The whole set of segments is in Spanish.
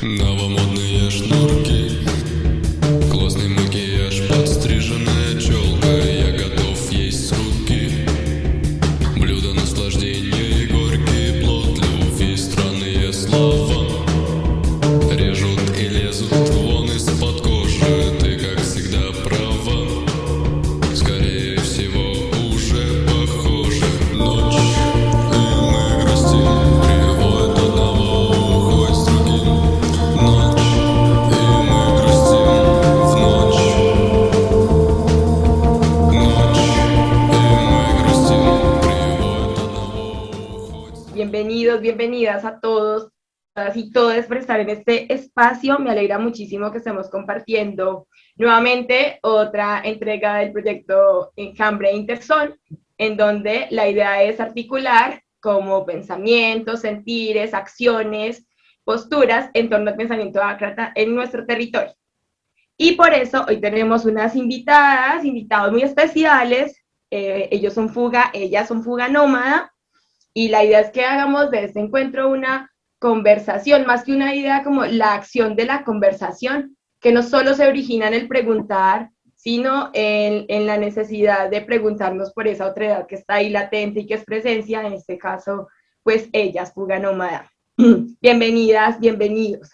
Новомодные шнурки, классный макияж, подстриженная челка. Я готов есть с руки, блюдо наслаждения и горький плод любви. Странные слова режут и лезут вон из-под кожи. Ты, как всегда, права, скорее всего, уже похожи. Ночь, и мы грустим, приводит одного, уходит с другим. Ночь, и мы грустим в ночь. Ночь, и мы грустим, приводит одного, уходит с другим. Bienvenidos, bienvenidas a todos, todas y todos por estar en este espacio. Me alegra muchísimo que estemos compartiendo nuevamente otra entrega del proyecto Enjambre Interzón, en donde la idea es articular como pensamientos, sentires, acciones, posturas en torno al pensamiento ácrata en nuestro territorio. Y por eso hoy tenemos unas invitados muy especiales. Ellas son Fuga Nómada, y la idea es que hagamos de este encuentro una conversación, más que una idea, como la acción de la conversación, que no solo se origina en el preguntar, sino en la necesidad de preguntarnos por esa otredad que está ahí latente y que es presencia, en este caso, pues ellas, Fuga Nómada. Bienvenidas, bienvenidos.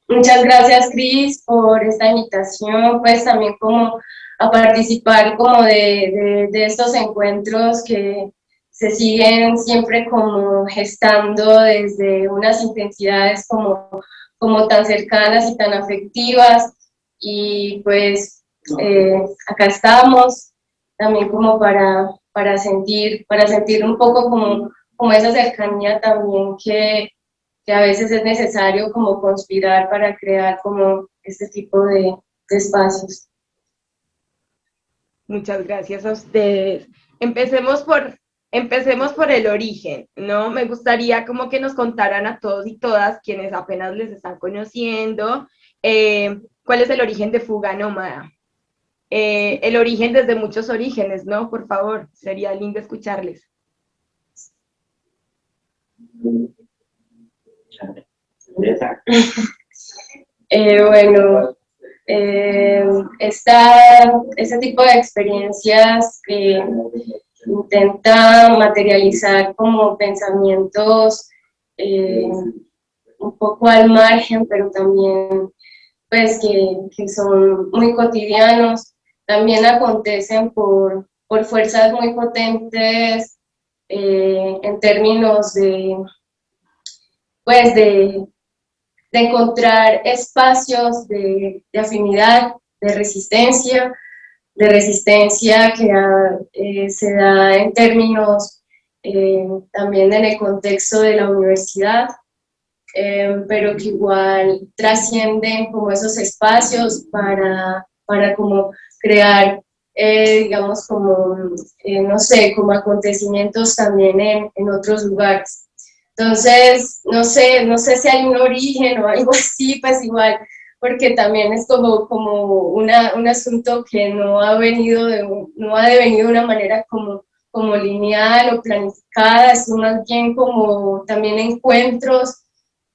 Muchas gracias, Cris, por esta invitación, pues también como a participar como de estos encuentros que se siguen siempre como gestando desde unas intensidades como tan cercanas y tan afectivas, y pues acá estamos también como para sentir un poco como esa cercanía también que a veces es necesario como conspirar para crear como este tipo de espacios. Muchas gracias a ustedes. Empecemos por el origen, ¿no? Me gustaría como que nos contaran a todos y todas, quienes apenas les están conociendo, cuál es el origen de Fuga Nómada. El origen desde muchos orígenes, ¿no? Por favor, sería lindo escucharles. Bueno, este tipo de experiencias intenta materializar como pensamientos un poco al margen, pero también pues que son muy cotidianos. También acontecen por fuerzas muy potentes en términos de encontrar espacios de afinidad, de resistencia que se da en términos también en el contexto de la universidad, pero que igual trascienden como esos espacios para como crear, digamos, como, no sé, como acontecimientos también en otros lugares. Entonces, no sé si hay un origen o algo así, pues igual, porque también es como un asunto que no ha devenido de una manera como lineal o planificada, es más bien como también encuentros,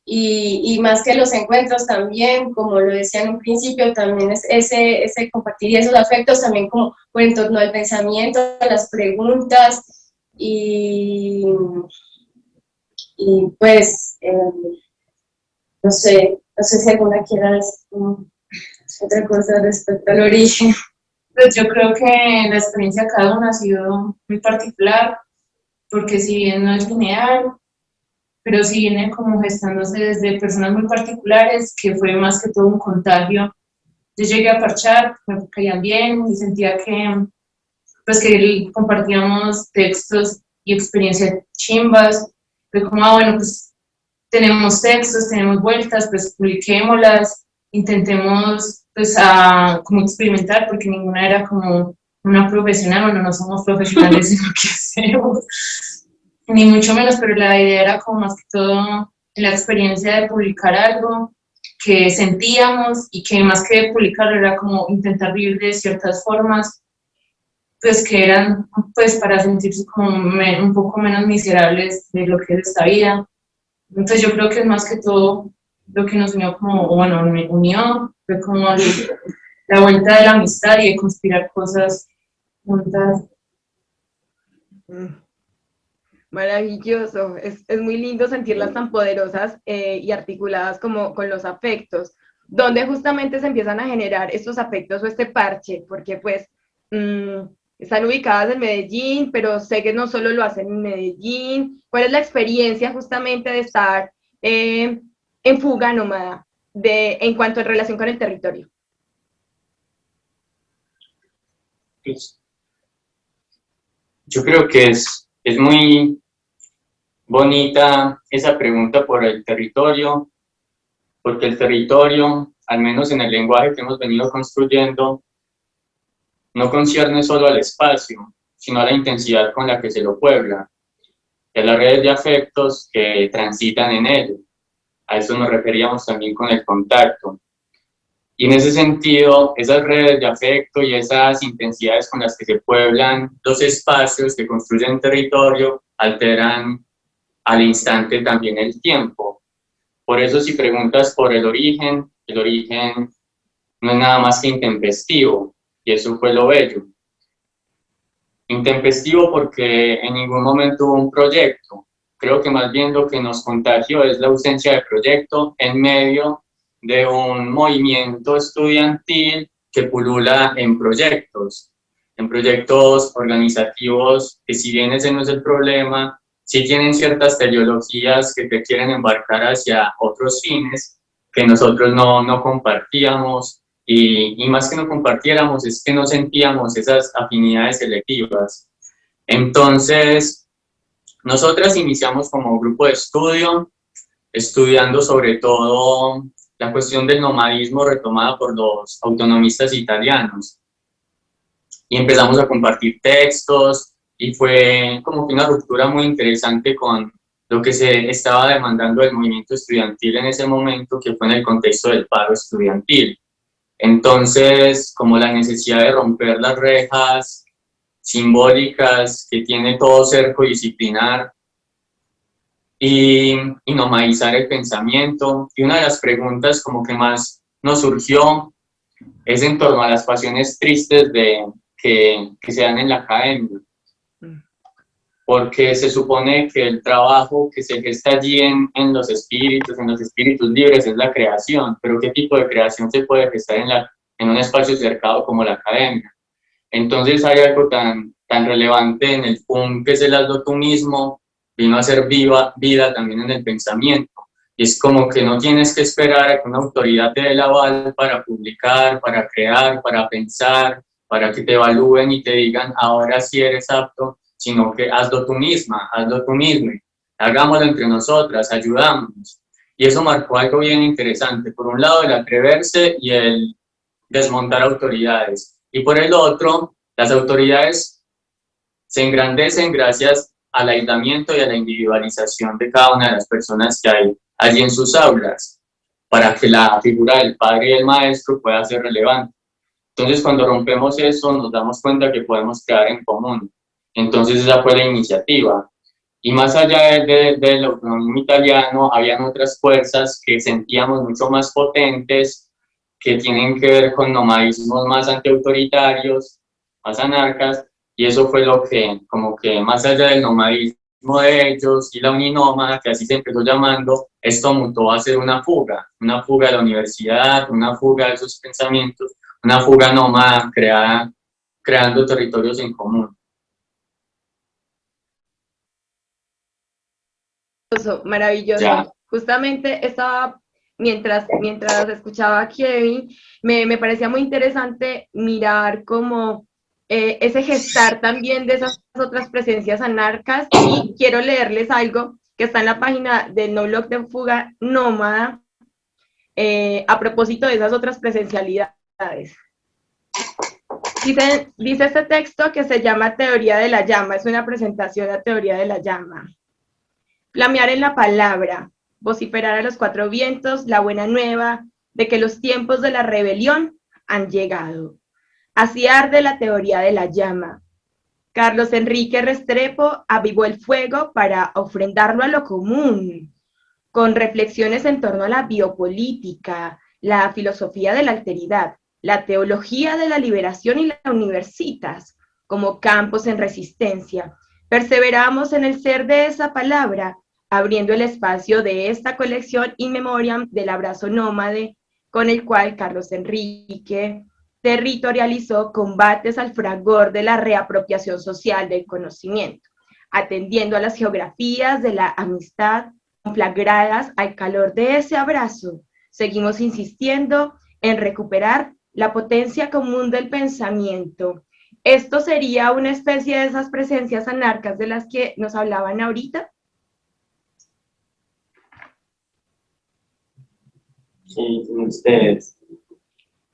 y más que los encuentros también, como lo decía en un principio, también es ese compartir esos afectos también como por en torno al pensamiento, a las preguntas, y pues, no sé si alguna quiera decir otra cosa respecto al origen. Pues yo creo que la experiencia de cada uno ha sido muy particular, porque si bien no es lineal, pero sí viene como gestándose desde personas muy particulares, que fue más que todo un contagio. Yo llegué a parchar, me caían bien y sentía que compartíamos textos y experiencias chimbas. Fue como, bueno, pues tenemos textos, tenemos vueltas, pues publiquémoslas, intentemos pues como experimentar, porque ninguna era como una profesional, bueno, no somos profesionales en lo que hacemos, ni mucho menos, pero la idea era como más que todo la experiencia de publicar algo que sentíamos, y que más que publicarlo era como intentar vivir de ciertas formas, pues que eran pues para sentirse como un poco menos miserables de lo que es esta vida. Entonces yo creo que es más que todo lo que nos unió como, o bueno, me unió, fue como la vuelta de la amistad y de conspirar cosas juntas. Mm, Maravilloso, es muy lindo sentirlas tan poderosas y articuladas como con los afectos, donde justamente se empiezan a generar estos afectos o este parche, porque pues están ubicadas en Medellín, pero sé que no solo lo hacen en Medellín. ¿Cuál es la experiencia justamente de estar en fuga nómada en cuanto a relación con el territorio? Pues, yo creo que es muy bonita esa pregunta por el territorio, porque el territorio, al menos en el lenguaje que hemos venido construyendo, no concierne solo al espacio, sino a la intensidad con la que se lo puebla, y a las redes de afectos que transitan en él. A eso nos referíamos también con el contacto. Y en ese sentido, esas redes de afecto y esas intensidades con las que se pueblan los espacios que construyen territorio alteran al instante también el tiempo. Por eso si preguntas por el origen no es nada más que intempestivo, y eso fue lo bello. Intempestivo porque en ningún momento hubo un proyecto. Creo que más bien lo que nos contagió es la ausencia de proyecto en medio de un movimiento estudiantil que pulula en proyectos organizativos que, si bien ese no es el problema, sí tienen ciertas teleologías que te quieren embarcar hacia otros fines que nosotros no compartíamos, y más que no compartiéramos es que no sentíamos esas afinidades selectivas. Entonces, nosotras iniciamos como grupo de estudio, estudiando sobre todo la cuestión del nomadismo retomada por los autonomistas italianos. Y empezamos a compartir textos y fue como que una ruptura muy interesante con lo que se estaba demandando del movimiento estudiantil en ese momento, que fue en el contexto del paro estudiantil. Entonces, como la necesidad de romper las rejas simbólicas que tiene todo cerco disciplinar y nomadizar el pensamiento. Y una de las preguntas como que más nos surgió es en torno a las pasiones tristes que se dan en la academia, porque se supone que el trabajo que se gesta allí en los espíritus libres, es la creación, pero ¿qué tipo de creación se puede gestar en un espacio cercado como la academia? Entonces hay algo tan relevante en el PUM, que es el hazlo tú mismo, vino a ser vida también en el pensamiento. Y es como que no tienes que esperar a que una autoridad te dé el aval para publicar, para crear, para pensar, para que te evalúen y te digan ahora sí eres apto, sino que hazlo tú misma, hazlo tú mismo, hagámoslo entre nosotras, ayudámonos. Y eso marcó algo bien interesante. Por un lado, el atreverse y el desmontar autoridades. Y por el otro, las autoridades se engrandecen gracias al aislamiento y a la individualización de cada una de las personas que hay allí en sus aulas, para que la figura del padre y del maestro pueda ser relevante. Entonces, cuando rompemos eso, nos damos cuenta que podemos crear en común. Entonces, esa fue la iniciativa. Y más allá del autonomismo italiano, habían otras fuerzas que sentíamos mucho más potentes, que tienen que ver con nomadismos más antiautoritarios, más anarcas, y eso fue lo que, como que más allá del nomadismo de ellos y la uninómada, que así se empezó llamando, esto mutó a ser una fuga de la universidad, una fuga de esos pensamientos, una fuga nómada creando territorios en común. Maravilloso. Ya. Justamente estaba, mientras escuchaba a Kevin, me parecía muy interesante mirar como ese gestar también de esas otras presencias anarcas, y quiero leerles algo que está en la página del No Blog de Fuga Nómada a propósito de esas otras presencialidades. Dice este texto que se llama Teoría de la Llama, es una presentación a Teoría de la Llama. Flamear en la palabra, vociferar a los cuatro vientos la buena nueva de que los tiempos de la rebelión han llegado. Así arde la teoría de la llama. Carlos Enrique Restrepo avivó el fuego para ofrendarlo a lo común. con reflexiones en torno a la biopolítica, la filosofía de la alteridad, la teología de la liberación y la universitas como campos en resistencia. Perseveramos en el ser de esa palabra, abriendo el espacio de esta colección in memoriam del abrazo nómade, con el cual Carlos Enrique territorializó combates al fragor de la reapropiación social del conocimiento, atendiendo a las geografías de la amistad conflagradas al calor de ese abrazo. Seguimos insistiendo en recuperar la potencia común del pensamiento. Esto sería una especie de esas presencias anarcas de las que nos hablaban ahorita. Sí, ustedes.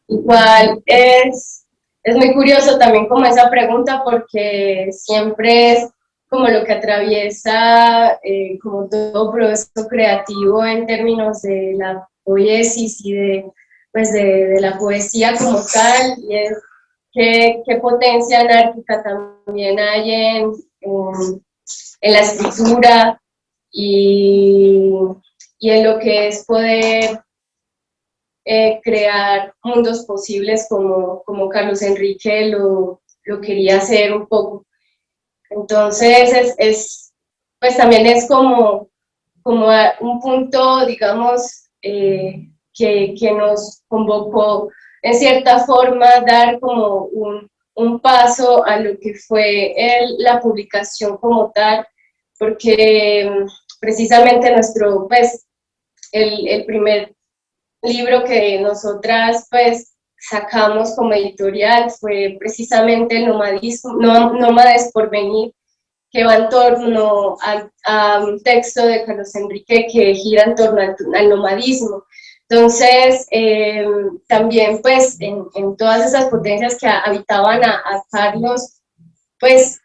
Igual es muy curioso también como esa pregunta porque siempre es como lo que atraviesa como todo proceso creativo en términos de la poiesis y de la poesía como tal, y es qué potencia anárquica también hay en la escritura y en lo que es poder crear mundos posibles como Carlos Enrique lo quería hacer un poco. Entonces, pues también es como un punto, digamos, que nos convocó en cierta forma dar como un paso a lo que fue la publicación como tal, porque precisamente pues, el primer libro que nosotras pues sacamos como editorial fue precisamente el nomadismo, Nómades por Venir, que va en torno a un texto de Carlos Enrique que gira en torno al nomadismo. Entonces, también pues en todas esas potencias que habitaban a Carlos, pues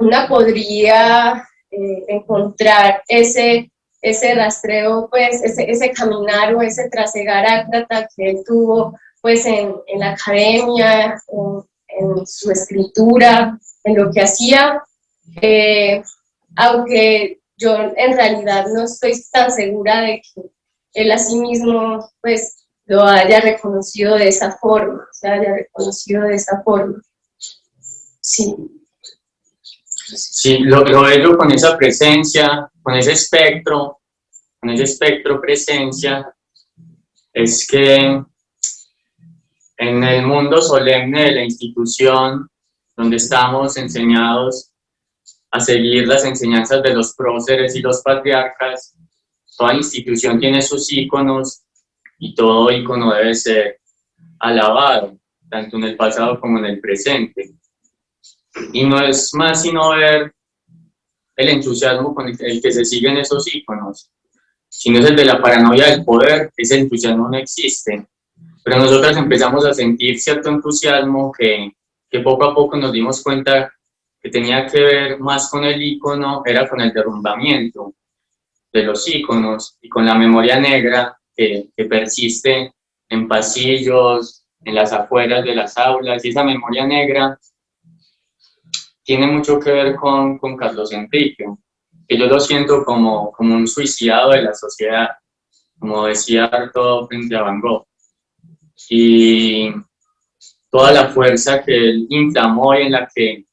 una podría encontrar ese rastreo, pues ese caminar o ese trasegar ácrata que él tuvo pues en la academia, en su escritura, en lo que hacía, aunque yo en realidad no estoy tan segura de que él a sí mismo pues lo haya reconocido de esa forma, Sí. Sí, lo bello con esa presencia, con ese espectro presencia, es que en el mundo solemne de la institución, donde estamos enseñados a seguir las enseñanzas de los próceres y los patriarcas, toda institución tiene sus íconos y todo ícono debe ser alabado, tanto en el pasado como en el presente. Y no es más sino ver el entusiasmo con el que se siguen esos íconos. Si no es el de la paranoia del poder, ese entusiasmo no existe. Pero nosotras empezamos a sentir cierto entusiasmo que poco a poco nos dimos cuenta que tenía que ver más con el ícono, era con el derrumbamiento de los íconos y con la memoria negra que persiste en pasillos, en las afueras de las aulas, y esa memoria negra tiene mucho que ver con Carlos Enrique, que yo lo siento como un suicidado de la sociedad, como decía Artaud frente a Van Gogh. Y toda la fuerza que él inflamó y en la que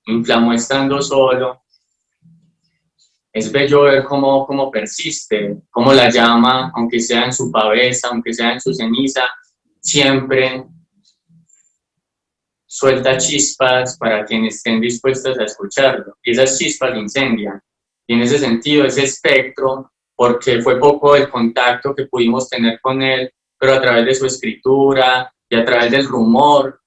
inflamó estando solo, es bello ver cómo persiste, cómo la llama, aunque sea en su pavesa, aunque sea en su ceniza, siempre suelta chispas para quienes estén dispuestos a escucharlo. Y esas chispas incendian. Y en ese sentido, ese espectro, porque fue poco el contacto que pudimos tener con él, pero a través de su escritura y a través del rumor,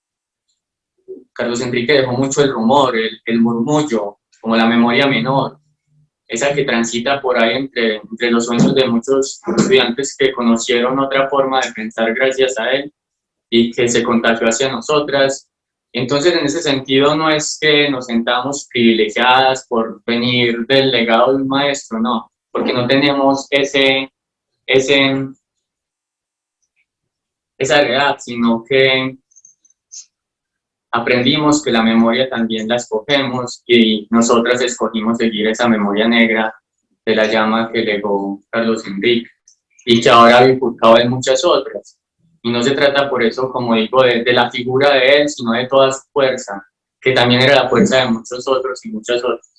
Carlos Enrique dejó mucho el rumor, el murmullo, como la memoria menor, esa que transita por ahí entre los sueños de muchos estudiantes que conocieron otra forma de pensar gracias a él y que se contagió hacia nosotras. Entonces, en ese sentido, no es que nos sentamos privilegiadas por venir del legado de un maestro, no, porque no tenemos esa edad, sino que aprendimos que la memoria también la escogemos y nosotras escogimos seguir esa memoria negra de la llama que legó Carlos Enrique y que ahora ha bifurcado en muchas otras. Y no se trata por eso, como digo, de la figura de él, sino de toda su fuerza, que también era la fuerza de muchos otros y muchas otras.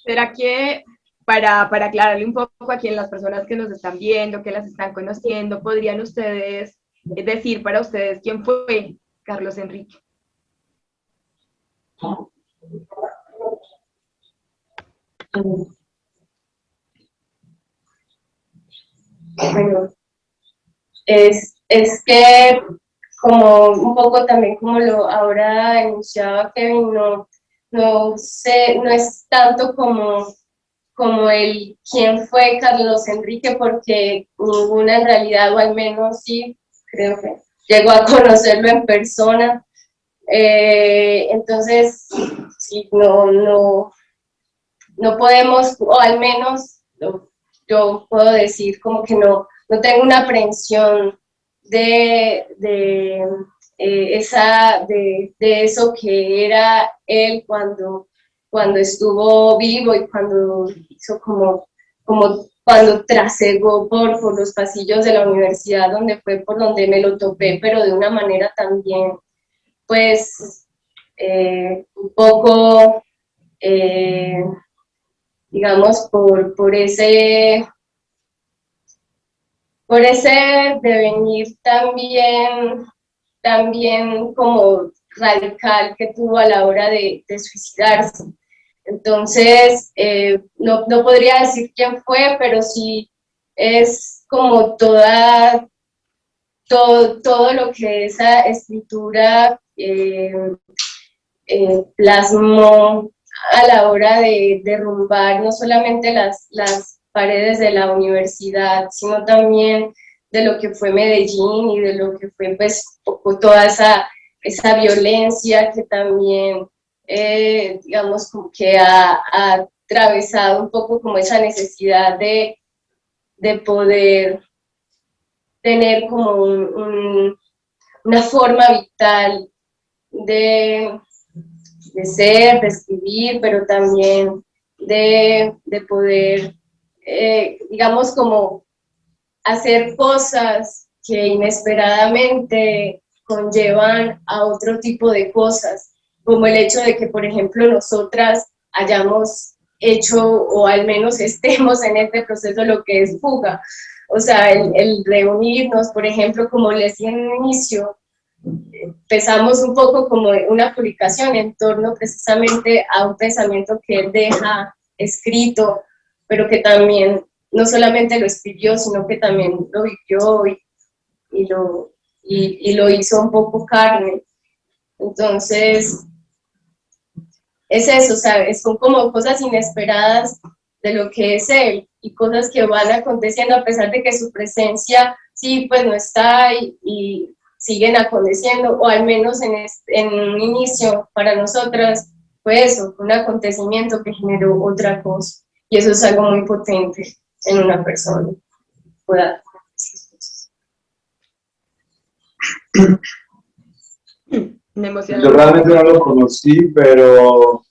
¿Será que para aclararle un poco aquí en las personas que nos están viendo, que las están conociendo, podrían ustedes decir para ustedes quién fue Carlos Enrique? Bueno, es que como un poco también como lo ahora enunciaba Kevin, no sé, no es tanto como el quién fue Carlos Enrique, porque ninguna en realidad, o al menos sí, creo que llegó a conocerlo en persona. Entonces, sí, no podemos, o al menos yo puedo decir como que no tengo una aprehensión de eso que era él cuando estuvo vivo y cuando hizo como cuando trasegó por los pasillos de la universidad, donde fue por donde me lo topé, pero de una manera también, pues, un poco, digamos, por ese devenir también como radical que tuvo a la hora de suicidarse. Entonces, no podría decir quién fue, pero sí es como todo lo que esa escritura plasmó a la hora de derrumbar no solamente las paredes de la universidad, sino también de lo que fue Medellín y de lo que fue pues toda esa violencia que también, digamos, como que ha atravesado un poco como esa necesidad de poder tener como una forma vital de ser, de escribir, pero también de poder, digamos, como hacer cosas que inesperadamente conllevan a otro tipo de cosas, como el hecho de que, por ejemplo, nosotras hayamos hecho, o al menos estemos en este proceso, lo que es fuga. O sea, el reunirnos, por ejemplo, como les decía en un inicio, empezamos un poco como una publicación en torno precisamente a un pensamiento que él deja escrito, pero que también no solamente lo escribió, sino que también lo vivió y lo hizo un poco carne. Entonces, es eso, ¿sabes? Son como cosas inesperadas de lo que es él y cosas que van aconteciendo a pesar de que su presencia sí, pues no está y siguen aconteciendo, o al menos en un inicio para nosotras fue eso, un acontecimiento que generó otra cosa, y eso es algo muy potente en una persona. Pueda. Yo realmente no lo conocí, pero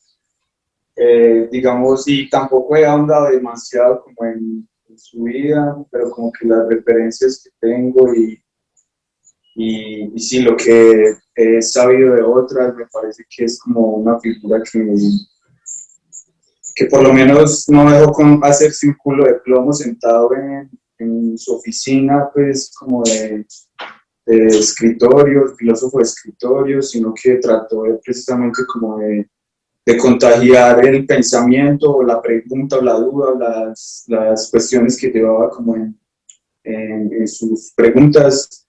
digamos, y tampoco he ahondado demasiado como en su vida, pero como que las referencias que tengo y sí, lo que he sabido de otras, me parece que es como una figura que por lo menos no dejó hacerse un culo de plomo sentado en su oficina, pues como de escritorio, filósofo de escritorio, sino que trató precisamente como de contagiar el pensamiento o la pregunta o la duda o las cuestiones que llevaba como en sus preguntas,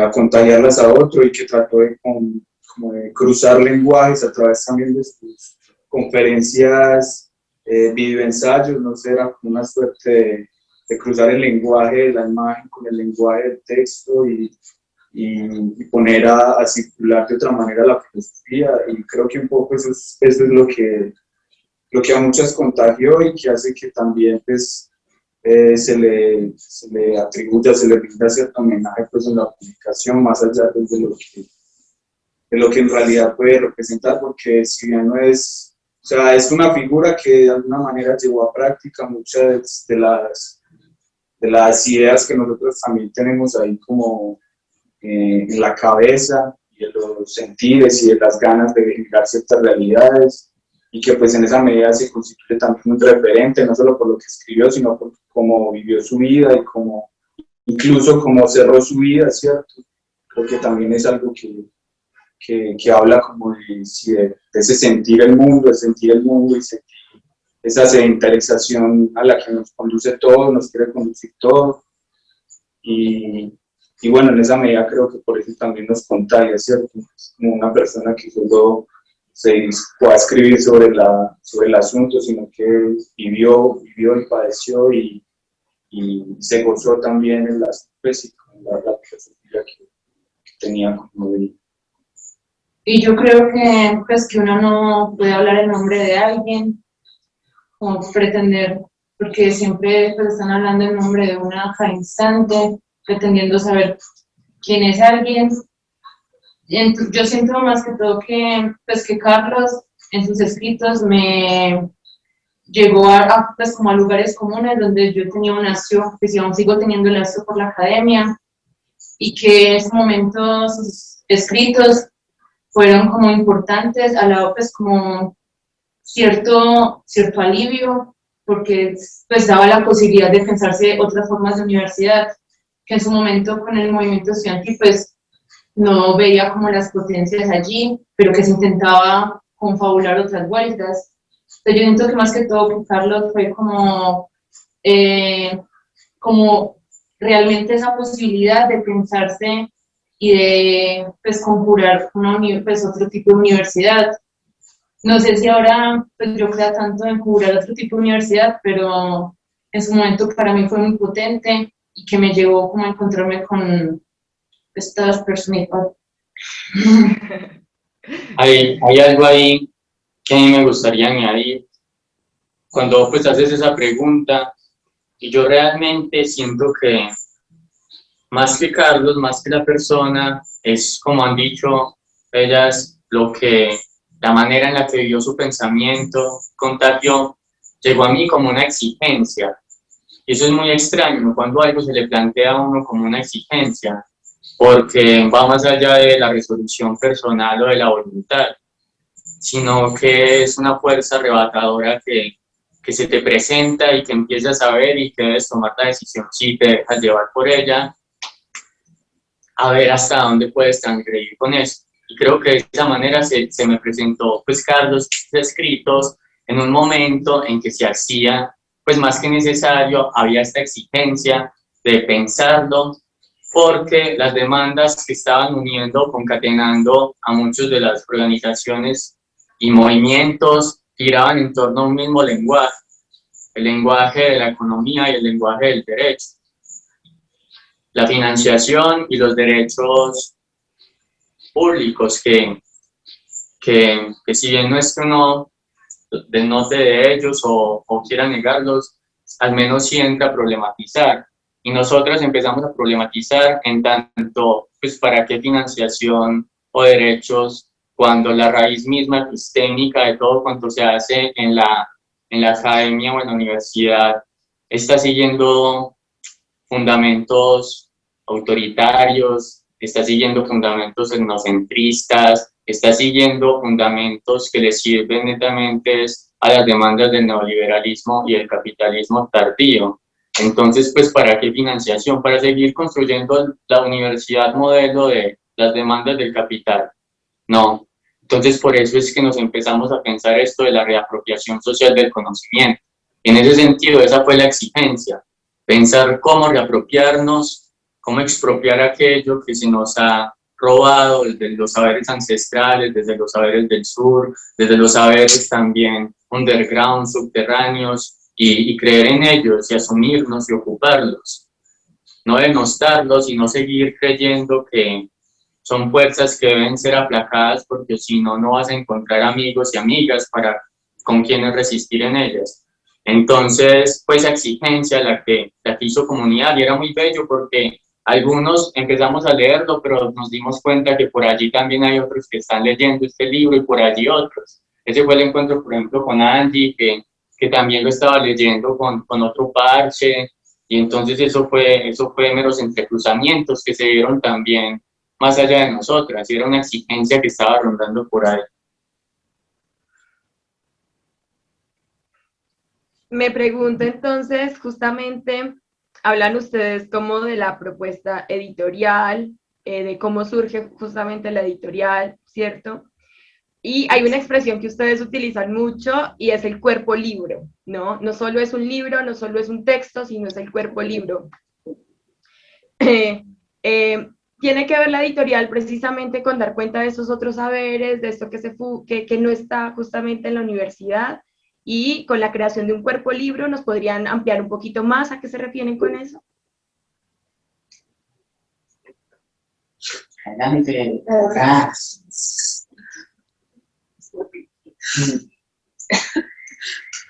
a contagiarlas a otro, y que trató como de cruzar lenguajes a través también de sus conferencias, videoensayos, no sé, era como una suerte de cruzar el lenguaje de la imagen con el lenguaje del texto y poner a circular de otra manera la filosofía, y creo que un poco eso es lo que a muchas contagió y que hace que también pues, se le atribuya, se le brinda cierto homenaje pues, en la publicación, más allá pues, de lo que en realidad puede representar, porque si bien no es sea, es una figura que de alguna manera llevó a práctica muchas de las ideas que nosotros también tenemos ahí como en la cabeza y en los sentires y en las ganas de verificar ciertas realidades, y que pues en esa medida se constituye también un referente, no solo por lo que escribió, sino por cómo vivió su vida y cómo, incluso cómo cerró su vida, ¿cierto? Creo que también es algo que habla como sí, de ese sentir el mundo, de sentir el mundo y sentir esa sedentarización a la que nos conduce todo, nos quiere conducir todo. Y bueno, en esa medida creo que por eso también nos contagia, ¿cierto? Es como una persona que solo se pueda escribir sobre el asunto, sino que vivió y padeció y se gozó también en pues, la filosofía que tenía como de... Y yo creo que, pues, que uno no puede hablar en nombre de alguien o pretender, porque siempre pues, están hablando en nombre de una cada instante, pretendiendo saber quién es alguien. Yo siento más que todo que, pues, que Carlos en sus escritos me llegó pues, como a lugares comunes donde yo tenía un lazo, pues y aún sigo teniendo el lazo por la academia, y que en ese momento sus escritos fueron como importantes, al lado pues como cierto alivio, porque pues daba la posibilidad de pensarse otras formas de universidad, que en su momento con el movimiento estudiantil pues no veía como las potencias allí, pero que se intentaba confabular otras vueltas. Entonces yo siento que más que todo que Carlos fue como realmente esa posibilidad de pensarse y de pues conjurar pues, otro tipo de universidad. No sé si ahora pues, yo crea tanto en conjurar otro tipo de universidad, pero en su momento para mí fue muy potente y que me llevó como a encontrarme con estas personitas. Hay algo ahí que a mí me gustaría añadir. Cuando pues haces esa pregunta, y yo realmente siento que más que Carlos, más que la persona, es como han dicho ellas, la manera en la que vivió su pensamiento, contagió, llegó a mí como una exigencia. Y eso es muy extraño, cuando algo se le plantea a uno como una exigencia, porque va más allá de la resolución personal o de la voluntad, sino que es una fuerza arrebatadora que se te presenta y que empiezas a ver y que debes tomar la decisión si te dejas llevar por ella, a ver hasta dónde puedes transgredir con eso. Y creo que de esa manera se me presentó pues Carlos escritos en un momento en que se hacía pues más que necesario, había esta exigencia de pensarlo, porque las demandas que estaban uniendo, concatenando a muchas de las organizaciones y movimientos giraban en torno a un mismo lenguaje, el lenguaje de la economía y el lenguaje del derecho. La financiación y los derechos públicos que si bien no es que uno denote de ellos o quiera negarlos, al menos sí entra a problematizar. Y nosotros empezamos a problematizar en tanto, pues, ¿para qué financiación o derechos cuando la raíz misma epistémica de todo cuanto se hace en la academia o en la universidad está siguiendo fundamentos autoritarios, está siguiendo fundamentos etnocentristas, está siguiendo fundamentos que le sirven netamente a las demandas del neoliberalismo y el capitalismo tardío? Entonces, pues, ¿para qué financiación? Para seguir construyendo la universidad modelo de las demandas del capital. No. Entonces, por eso es que nos empezamos a pensar esto de la reapropiación social del conocimiento. En ese sentido, esa fue la exigencia, pensar cómo reapropiarnos, cómo expropiar aquello que se nos ha robado desde los saberes ancestrales, desde los saberes del sur, desde los saberes también underground, subterráneos, y creer en ellos y asumirnos y ocuparlos. No denostarlos y no seguir creyendo que son fuerzas que deben ser aplacadas, porque si no, no vas a encontrar amigos y amigas con quienes resistir en ellas. Entonces, pues esa exigencia la que hizo comunidad, y era muy bello porque algunos empezamos a leerlo, pero nos dimos cuenta que por allí también hay otros que están leyendo este libro y por allí otros. ese fue el encuentro, por ejemplo, con Angie, que también lo estaba leyendo con otro parche, y entonces eso fue meros entrecruzamientos que se dieron también más allá de nosotras, y era una exigencia que estaba rondando por ahí. Me pregunto entonces, justamente, hablan ustedes como de la propuesta editorial, de cómo surge justamente la editorial, ¿cierto? Y hay una expresión que ustedes utilizan mucho y es el cuerpo libro, ¿no? No solo es un libro, no solo es un texto, sino es el cuerpo libro. Tiene que ver la editorial precisamente con dar cuenta de esos otros saberes, de esto que no está justamente en la universidad, y con la creación de un cuerpo libro. ¿Nos podrían ampliar un poquito más a qué se refieren con eso? Adelante.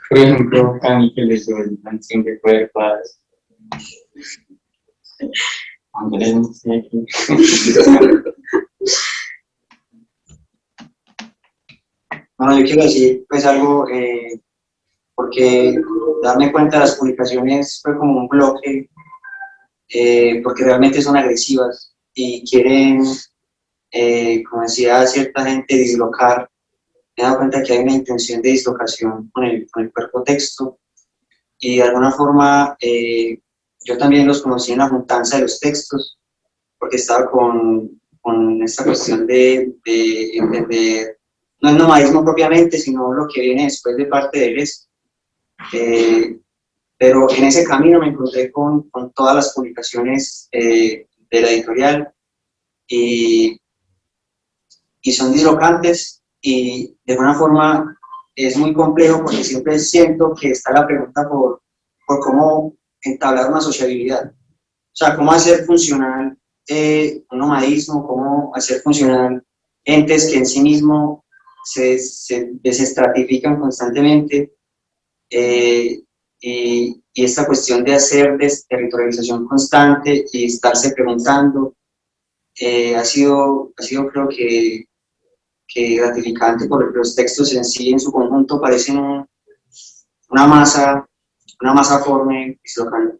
Por ejemplo, Cami, que les doy canción de cuerpas. Andrés, no sé qué. Bueno, yo quiero decir pues algo, porque darme cuenta de las publicaciones fue como un bloque, porque realmente son agresivas y quieren, como decía cierta gente, dislocar. Me he dado cuenta que hay una intención de dislocación con el cuerpo texto, y de alguna forma yo también los conocí en la juntanza de los textos, porque estaba con esta cuestión de entender, no el nomadismo propiamente, sino lo que viene después de parte de ELES. Pero en ese camino me encontré con todas las publicaciones de la editorial, y son dislocantes, y de alguna forma es muy complejo, porque siempre siento que está la pregunta por cómo entablar una sociabilidad. O sea, cómo hacer funcional un nomadismo, cómo hacer funcional entes que en sí mismos se desestratifican constantemente, y esta cuestión de hacer desterritorialización constante y estarse preguntando ha sido creo que gratificante, porque los textos en sí, en su conjunto, parecen una masa forme dislocante.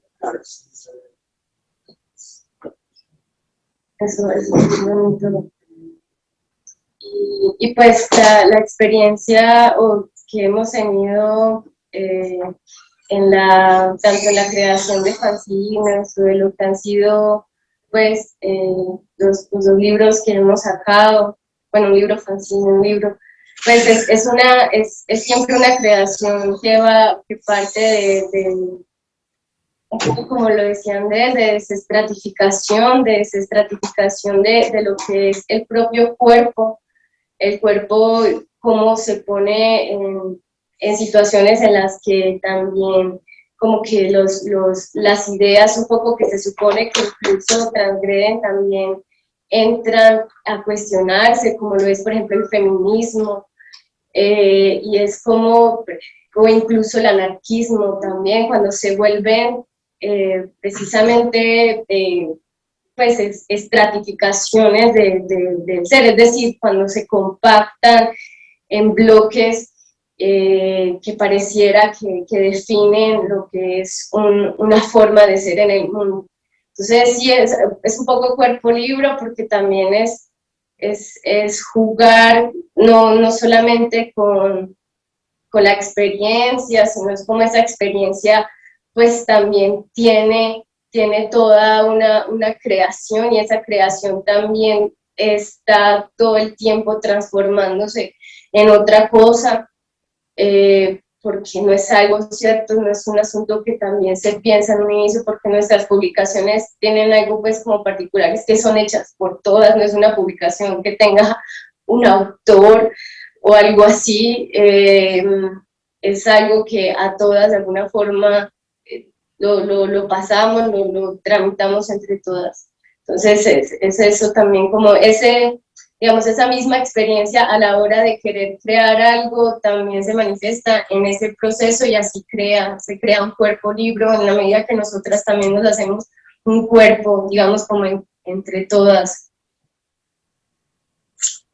Eso es muy bonito. Y pues la experiencia que hemos tenido tanto en la creación de fanzines o de lo que han sido pues los dos libros que hemos sacado, bueno, un libro fanzine, un libro, pues es siempre una creación que parte de un poco como lo decía Andrés, de desestratificación de lo que es el propio cuerpo, el cuerpo cómo se pone en situaciones en las que también como que las ideas un poco que se supone que incluso transgreden también entran a cuestionarse, como lo es por ejemplo el feminismo, y es como, o incluso el anarquismo también, cuando se vuelven precisamente pues estratificaciones del ser, es decir, cuando se compactan en bloques que pareciera que definen lo que es una forma de ser en el mundo. Entonces sí, es un poco cuerpo libro, porque también es jugar no solamente con la experiencia, sino es como esa experiencia pues también tiene toda una creación, y esa creación también está todo el tiempo transformándose en otra cosa, porque no es algo cierto, no es un asunto que también se piensa en un inicio, porque nuestras publicaciones tienen algo pues como particular, es que son hechas por todas, no es una publicación que tenga un autor o algo así, es algo que a todas de alguna forma lo pasamos, lo tramitamos entre todas. Entonces es eso también, como digamos, esa misma experiencia a la hora de querer crear algo también se manifiesta en ese proceso, y así se crea un cuerpo libro en la medida que nosotras también nos hacemos un cuerpo, digamos, como entre todas.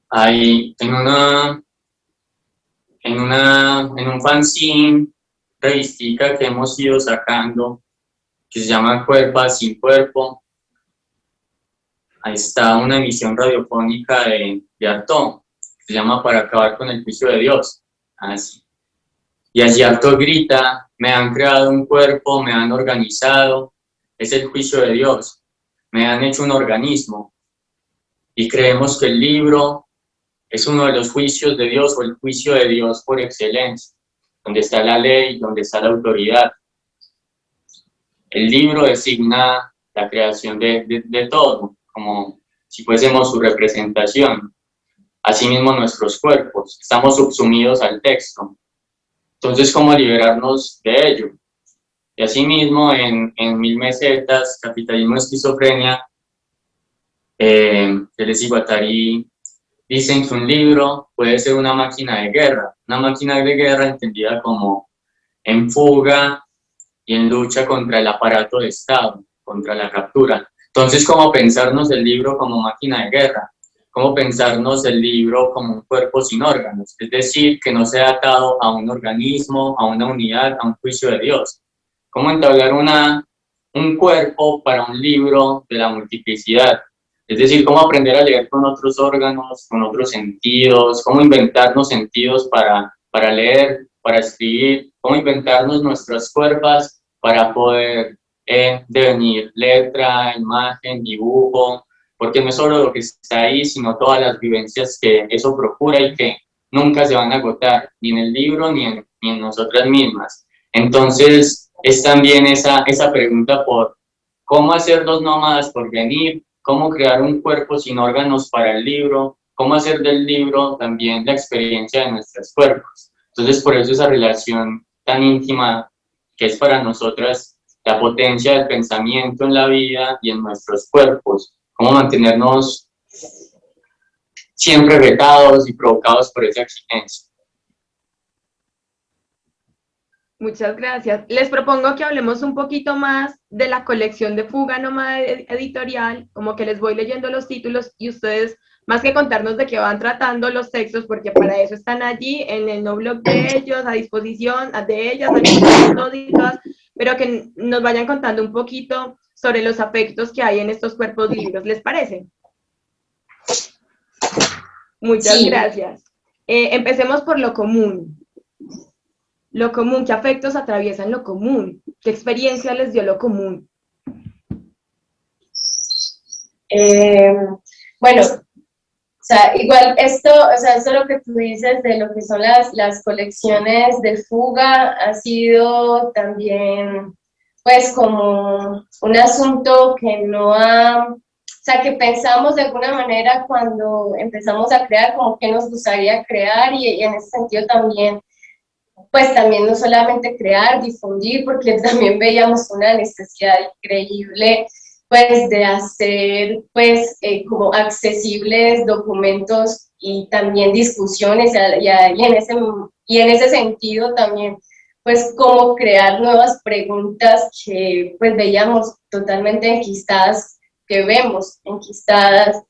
Hay en en un fanzine, revistica que hemos ido sacando, que se llama Cuerpo sin Cuerpo. Ahí está una emisión radiofónica de Artaud, que se llama Para acabar con el juicio de Dios. Así. Y allí Artaud grita: me han creado un cuerpo, me han organizado, es el juicio de Dios, me han hecho un organismo. Y creemos que el libro es uno de los juicios de Dios, o el juicio de Dios por excelencia, donde está la ley, donde está la autoridad. El libro designa la creación de todo, como si fuésemos su representación. Asimismo nuestros cuerpos, estamos subsumidos al texto. Entonces, ¿cómo liberarnos de ello? Y asimismo, en 1000 mesetas, Capitalismo, Esquizofrenia, Deleuze y Guattari dicen que un libro puede ser una máquina de guerra entendida como en fuga y en lucha contra el aparato de Estado, contra la captura. Entonces, ¿cómo pensarnos el libro como máquina de guerra? ¿Cómo pensarnos el libro como un cuerpo sin órganos? Es decir, que no sea atado a un organismo, a una unidad, a un juicio de Dios. ¿Cómo entablar un cuerpo para un libro de la multiplicidad? Es decir, cómo aprender a leer con otros órganos, con otros sentidos, cómo inventarnos sentidos para leer, para escribir, cómo inventarnos nuestras cuerpos para poder devenir letra, imagen, dibujo, porque no es solo lo que está ahí, sino todas las vivencias que eso procura y que nunca se van a agotar, ni en el libro ni en nosotras mismas. Entonces, es también esa pregunta por cómo hacer los nómadas por venir, cómo crear un cuerpo sin órganos para el libro, cómo hacer del libro también la experiencia de nuestros cuerpos. Entonces, por eso esa relación tan íntima que es para nosotras la potencia del pensamiento en la vida y en nuestros cuerpos, cómo mantenernos siempre retados y provocados por esa exigencia. Muchas gracias. Les propongo que hablemos un poquito más de la colección de Fuga Nómada Editorial, como que les voy leyendo los títulos y ustedes, más que contarnos de qué van tratando los textos, porque para eso están allí en el no blog de ellos, a disposición de ellas, metódicas, pero que nos vayan contando un poquito sobre los afectos que hay en estos cuerpos libros. ¿Les parece? Muchas gracias. Empecemos por lo común. Lo común, ¿qué afectos atraviesan lo común? ¿Qué experiencia les dio lo común? Bueno, o sea, igual esto lo que tú dices de lo que son las colecciones de Fuga ha sido también, pues, como un asunto que no ha, o sea, que pensamos de alguna manera cuando empezamos a crear, como que nos gustaría crear y en ese sentido también, pues también no solamente crear, difundir, porque también veíamos una necesidad increíble, pues de hacer, pues, como accesibles documentos y también discusiones, y en ese sentido también, pues, cómo crear nuevas preguntas que, pues, veíamos totalmente enquistadas, que vemos enquistadas,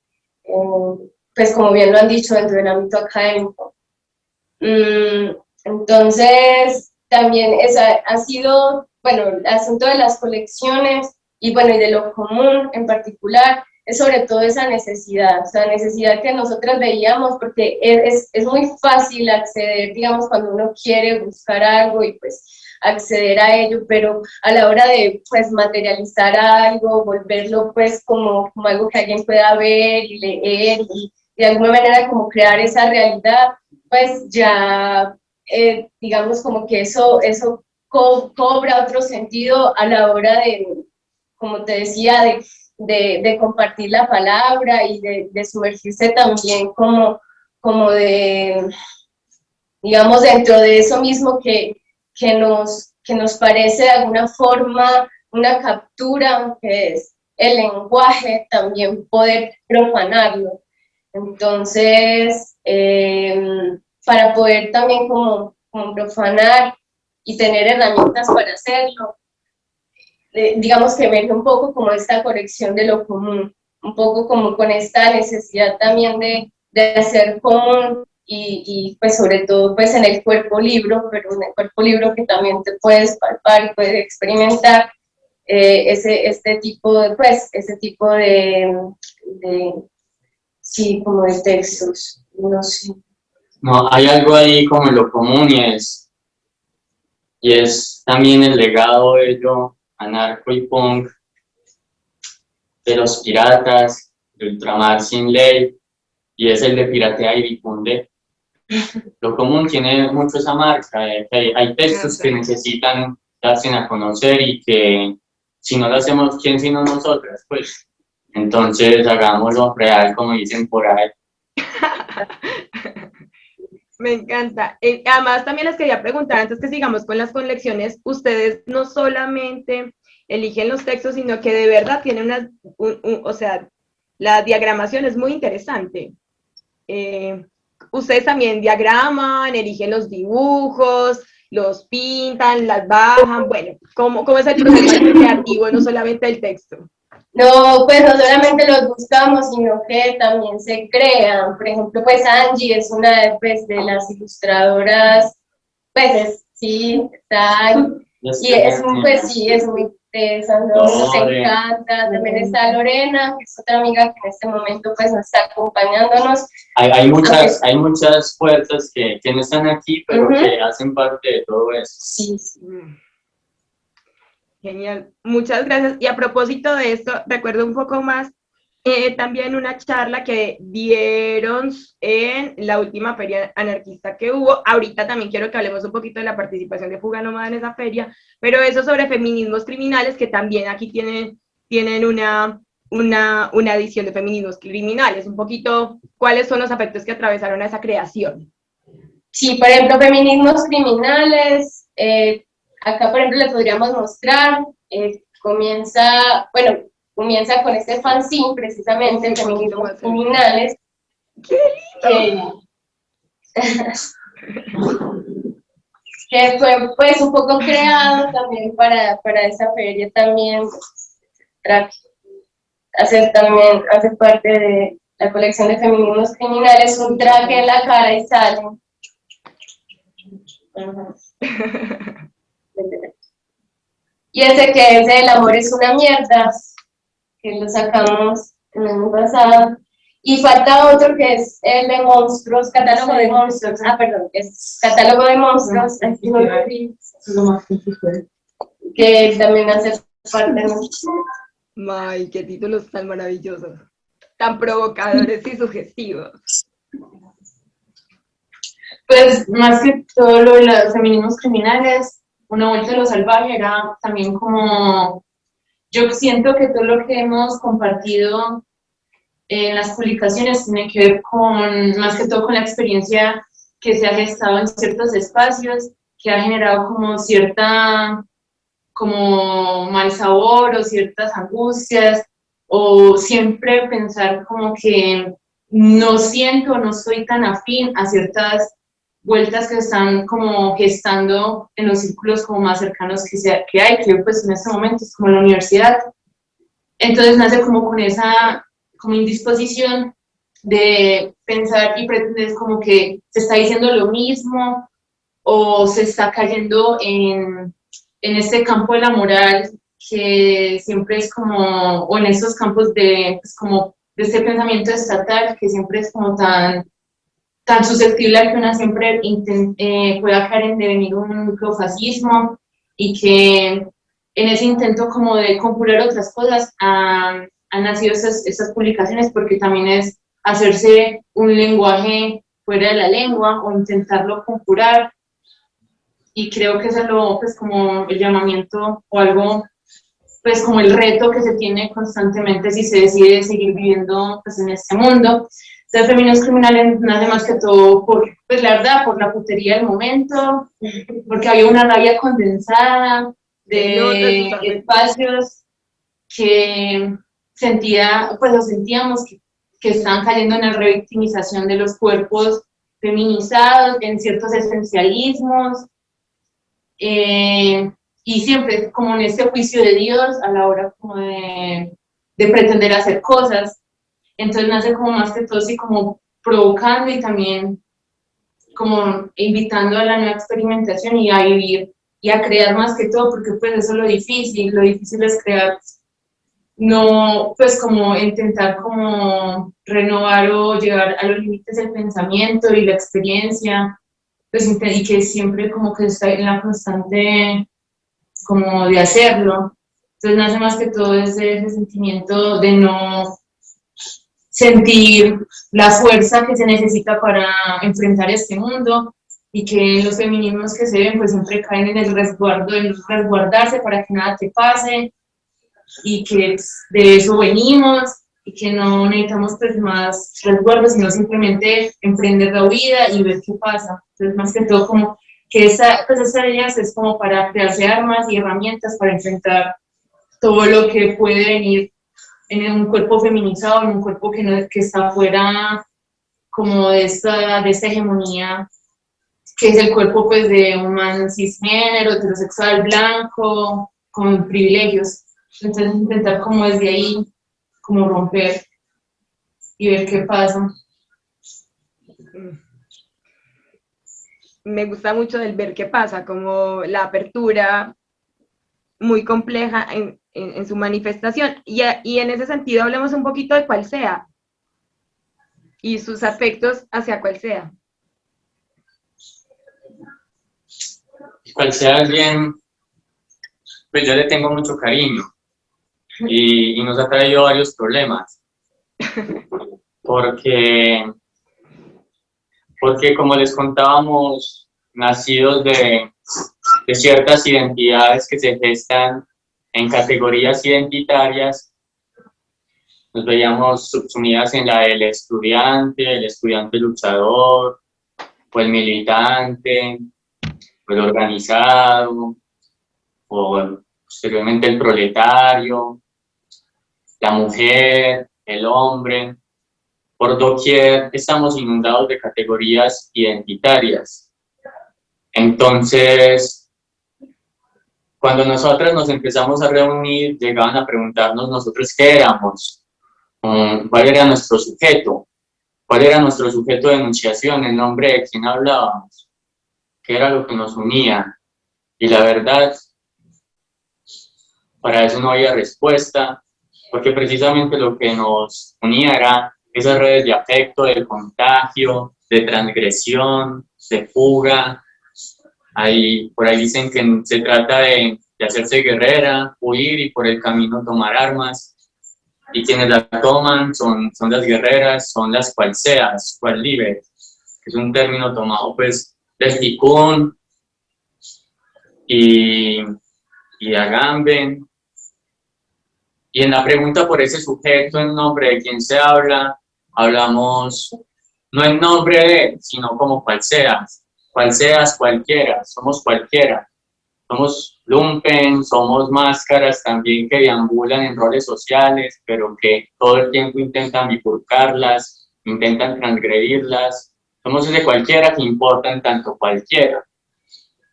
pues, como bien lo han dicho, dentro del ámbito académico. Entonces, también ha sido, bueno, el asunto de las colecciones y, bueno, y de lo común en particular, es sobre todo esa necesidad, o sea, necesidad que nosotras veíamos, porque es muy fácil acceder, digamos, cuando uno quiere buscar algo y pues acceder a ello, pero a la hora de pues materializar algo, volverlo pues como algo que alguien pueda ver y leer y de alguna manera como crear esa realidad, pues ya digamos como que eso cobra otro sentido a la hora de, como te decía, de compartir la palabra y de sumergirse también como de, digamos, dentro de eso mismo que nos parece de alguna forma una captura, que es el lenguaje, también poder profanarlo. Entonces, para poder también como profanar y tener herramientas para hacerlo, digamos que emerge un poco como esta colección de lo común, un poco como con esta necesidad también de hacer común y pues sobre todo pues en el cuerpo libro, pero en el cuerpo libro que también te puedes palpar y puedes experimentar ese tipo de sí, como de textos, no sé. No, hay algo ahí como en lo común y es también el legado bello, anarco y punk de los piratas, de ultramar sin ley, y es el de piratea y difunde. Lo común tiene mucho esa marca, que hay textos que necesitan darse a conocer y que si no lo hacemos, ¿quién sino nosotras? Pues entonces hagámoslo real, como dicen por ahí. Me encanta. Además, también les quería preguntar, antes que sigamos con las colecciones, ustedes no solamente eligen los textos, sino que de verdad tienen o sea, la diagramación es muy interesante. Ustedes también diagraman, eligen los dibujos, los pintan, las bajan, bueno, ¿cómo es el proceso creativo, no solamente el texto? No, pues no solamente los buscamos, sino que también se crean. Por ejemplo, pues Angie es una pues, de las ilustradoras, pues sí, está, y es pues sí, es muy tesa, ¿no? Nos encanta. También está Lorena, que es otra amiga que en este momento pues nos está acompañándonos. Hay muchas fuerzas que no están aquí, pero que hacen parte de todo eso. Sí, sí. Genial, muchas gracias. Y a propósito de esto, recuerdo un poco más también una charla que dieron en la última feria anarquista que hubo. Ahorita también quiero que hablemos un poquito de la participación de Fuga Nómada en esa feria, pero eso sobre feminismos criminales, que también aquí tienen una edición de feminismos criminales. Un poquito, ¿cuáles son los aspectos que atravesaron a esa creación? Sí, por ejemplo, feminismos criminales, acá, por ejemplo, le podríamos mostrar, comienza con este fanzine, precisamente, feminismos criminales. ¡Qué lindo! Que fue, pues, un poco creado también para esa feria también, hace parte de la colección de feminismos criminales, un traje en la cara y sale. Y ese que es El amor es una mierda, que lo sacamos el año pasado. Y falta otro que es el de monstruos, catálogo de monstruos. Es catálogo de monstruos. Que también hace parte de nosotros. Ay, qué títulos tan maravillosos, tan provocadores y sugestivos. Pues más que todo lo de los feminismos criminales, Una vuelta a lo salvaje era también como, yo siento que todo lo que hemos compartido en las publicaciones tiene que ver con, más que todo con la experiencia que se ha gestado en ciertos espacios, que ha generado como cierta, como mal sabor o ciertas angustias, o siempre pensar como que no siento, no soy tan afín a ciertas vueltas que están como gestando en los círculos como más cercanos que hay, que pues en este momento es como la universidad. Entonces nace como con esa como indisposición de pensar y pretender como que se está diciendo lo mismo o se está cayendo en este campo de la moral que siempre es como, o en estos campos de, pues como de este pensamiento estatal que siempre es como tan susceptible a que una siempre pueda caer en devenir un microfascismo y que en ese intento como de conjurar otras cosas han nacido estas publicaciones, porque también es hacerse un lenguaje fuera de la lengua o intentarlo conjurar, y creo que eso es lo, pues como el llamamiento o algo, pues como el reto que se tiene constantemente si se decide seguir viviendo pues en este mundo. Entonces, Feminismos Criminales nace más que todo por, pues la verdad, por la putería del momento, porque había una rabia condensada de espacios que lo sentíamos que estaban cayendo en la revictimización de los cuerpos feminizados, en ciertos esencialismos, y siempre como en este juicio de Dios a la hora como de pretender hacer cosas. Entonces nace como más que todo así como provocando y también como invitando a la nueva experimentación y a vivir y a crear más que todo, porque pues eso es lo difícil es crear, no, pues como intentar como renovar o llegar a los límites del pensamiento y la experiencia, pues y que siempre como que está en la constante como de hacerlo. Entonces nace más que todo desde ese sentimiento de no sentir la fuerza que se necesita para enfrentar este mundo y que los feminismos que se ven pues siempre caen en el resguardo, en resguardarse para que nada te pase y que de eso venimos y que no necesitamos pues más resguardos, sino simplemente emprender la vida y ver qué pasa. Entonces más que todo como que esa alianza es como para crearse armas y herramientas para enfrentar todo lo que puede venir en un cuerpo feminizado, en un cuerpo que, no, que está fuera como de esta hegemonía, que es el cuerpo pues de un man cisgénero, heterosexual, blanco, con privilegios. Entonces intentar como desde ahí, como romper y ver qué pasa. Me gusta mucho del ver qué pasa, como la apertura muy compleja en su manifestación. Y en ese sentido hablemos un poquito de cuál sea y sus afectos hacia cuál sea. Cual sea alguien, pues yo le tengo mucho cariño y nos ha traído varios problemas, porque como les contábamos, nacidos de ciertas identidades que se gestan en categorías identitarias, nos veíamos subsumidas en la del estudiante, el estudiante luchador, o el militante, o el organizado, o posteriormente el proletario, la mujer, el hombre. Por doquier estamos inundados de categorías identitarias. Entonces, cuando nosotros nos empezamos a reunir, llegaban a preguntarnos nosotros qué éramos, cuál era nuestro sujeto, cuál era nuestro sujeto de enunciación, el nombre de quién hablábamos, qué era lo que nos unía. Y la verdad, para eso no había respuesta, porque precisamente lo que nos unía era esas redes de afecto, de contagio, de transgresión, de fuga. Por ahí dicen que se trata de hacerse guerrera, huir y por el camino tomar armas. Y quienes la toman son las guerreras, son las cual seas, cual libre, que es un término tomado pues del Tikkun y de Agamben. Y en la pregunta por ese sujeto, en nombre de quién se habla, hablamos no en nombre de él, sino como cual seas, cualquiera, somos cualquiera. Somos lumpen, somos máscaras también que deambulan en roles sociales, pero que todo el tiempo intentan bifurcarlas, intentan transgredirlas. Somos ese cualquiera que importa en tanto cualquiera.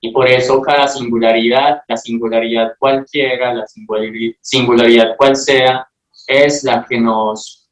Y por eso cada singularidad, la singularidad cualquiera, la singularidad cual sea, es la que nos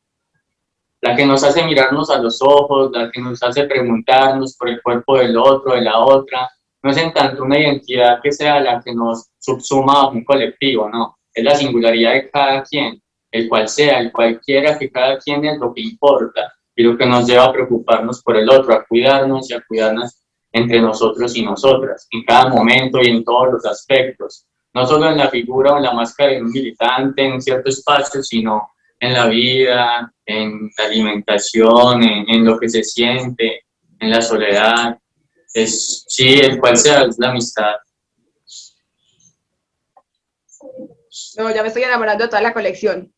hace mirarnos a los ojos, la que nos hace preguntarnos por el cuerpo del otro, de la otra. No es en tanto una identidad que sea la que nos subsuma a un colectivo, no. Es la singularidad de cada quien, el cual sea, el cualquiera que cada quien es lo que importa y lo que nos lleva a preocuparnos por el otro, a cuidarnos y a cuidarnos entre nosotros y nosotras, en cada momento y en todos los aspectos. No solo en la figura o en la máscara de un militante en cierto espacio, sino en la vida, en la alimentación, en lo que se siente, en la soledad. Sí, el cual sea, es la amistad. No, ya me estoy enamorando de toda la colección.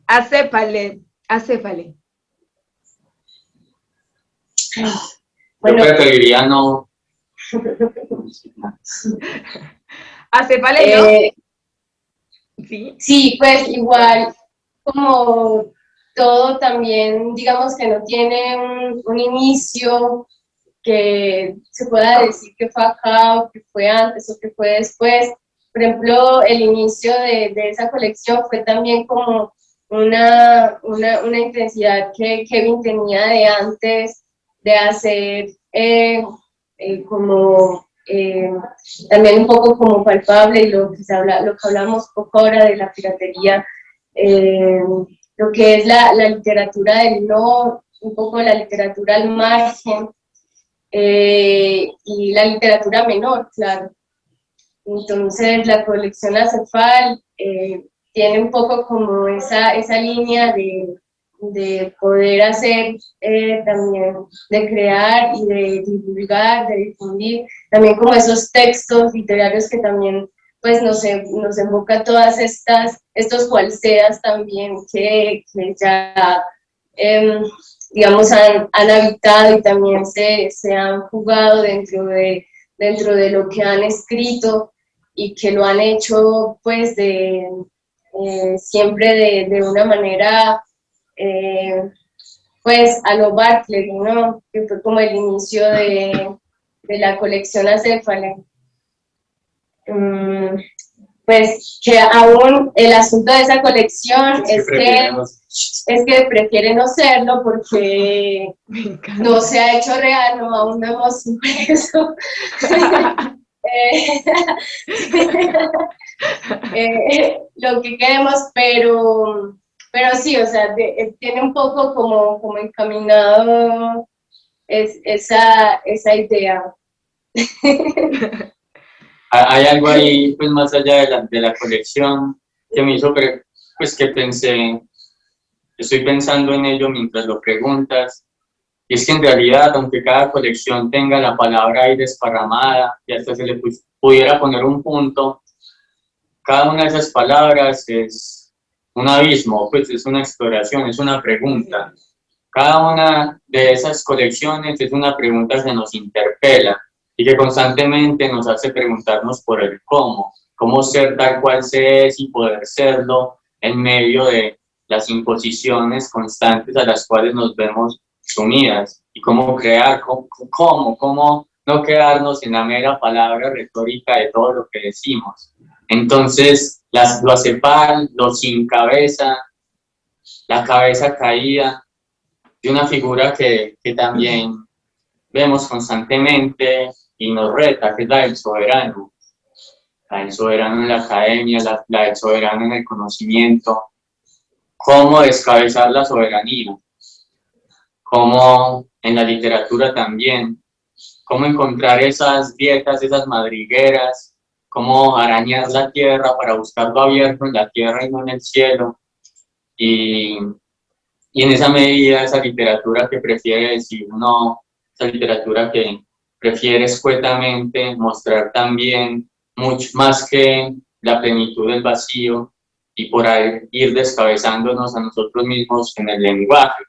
Acépale. Bueno, Yo preferiría no. Acépale, ¿no? Sí. Sí, pues igual, como todo también, digamos que no tiene un inicio que se pueda decir que fue acá o que fue antes o que fue después. Por ejemplo, el inicio de esa colección fue también como una intensidad que Kevin tenía de antes hacer como también un poco como palpable, y lo que hablamos poco ahora de la piratería, lo que es la literatura del no, un poco la literatura al margen, y la literatura menor, claro. Entonces la colección Acefal tiene un poco como esa línea de poder hacer también, de crear y de divulgar, de difundir, también como esos textos literarios que también pues nos evoca todas estos falseas también que ya digamos han habitado y también se han jugado dentro de lo que han escrito, y que lo han hecho pues siempre de una manera pues a lo Barclay, ¿no? Que fue como el inicio de la colección Acéfale. Pues que aún el asunto de esa colección es que prefiere no serlo porque no se ha hecho real, no, aún no hemos impreso. Lo que queremos, pero sí, o sea, tiene un poco como encaminado esa idea. Hay algo ahí, pues más allá de la colección, que me hizo, pues que estoy pensando en ello mientras lo preguntas, y es que en realidad, aunque cada colección tenga la palabra ahí desparramada, y hasta se le pudiera poner un punto, cada una de esas palabras es un abismo, pues es una exploración, es una pregunta. Cada una de esas colecciones es una pregunta que nos interpela y que constantemente nos hace preguntarnos por el cómo ser tal cual se es y poder serlo en medio de las imposiciones constantes a las cuales nos vemos sumidas, y cómo crear, cómo no quedarnos en la mera palabra retórica de todo lo que decimos. Entonces, lo Acefal, lo sin cabeza, la cabeza caída, de una figura que también vemos constantemente y nos reta, que es la del soberano. La del soberano en la academia, la del soberano en el conocimiento. Cómo descabezar la soberanía. Cómo en la literatura también. Cómo encontrar esas dietas, esas madrigueras. Cómo arañar la tierra para buscar lo abierto en la tierra y no en el cielo. Y en esa medida, esa literatura que prefiere decir no, esa literatura que prefiere escuetamente mostrar también mucho más que la plenitud del vacío, y por ahí ir descabezándonos a nosotros mismos en el lenguaje.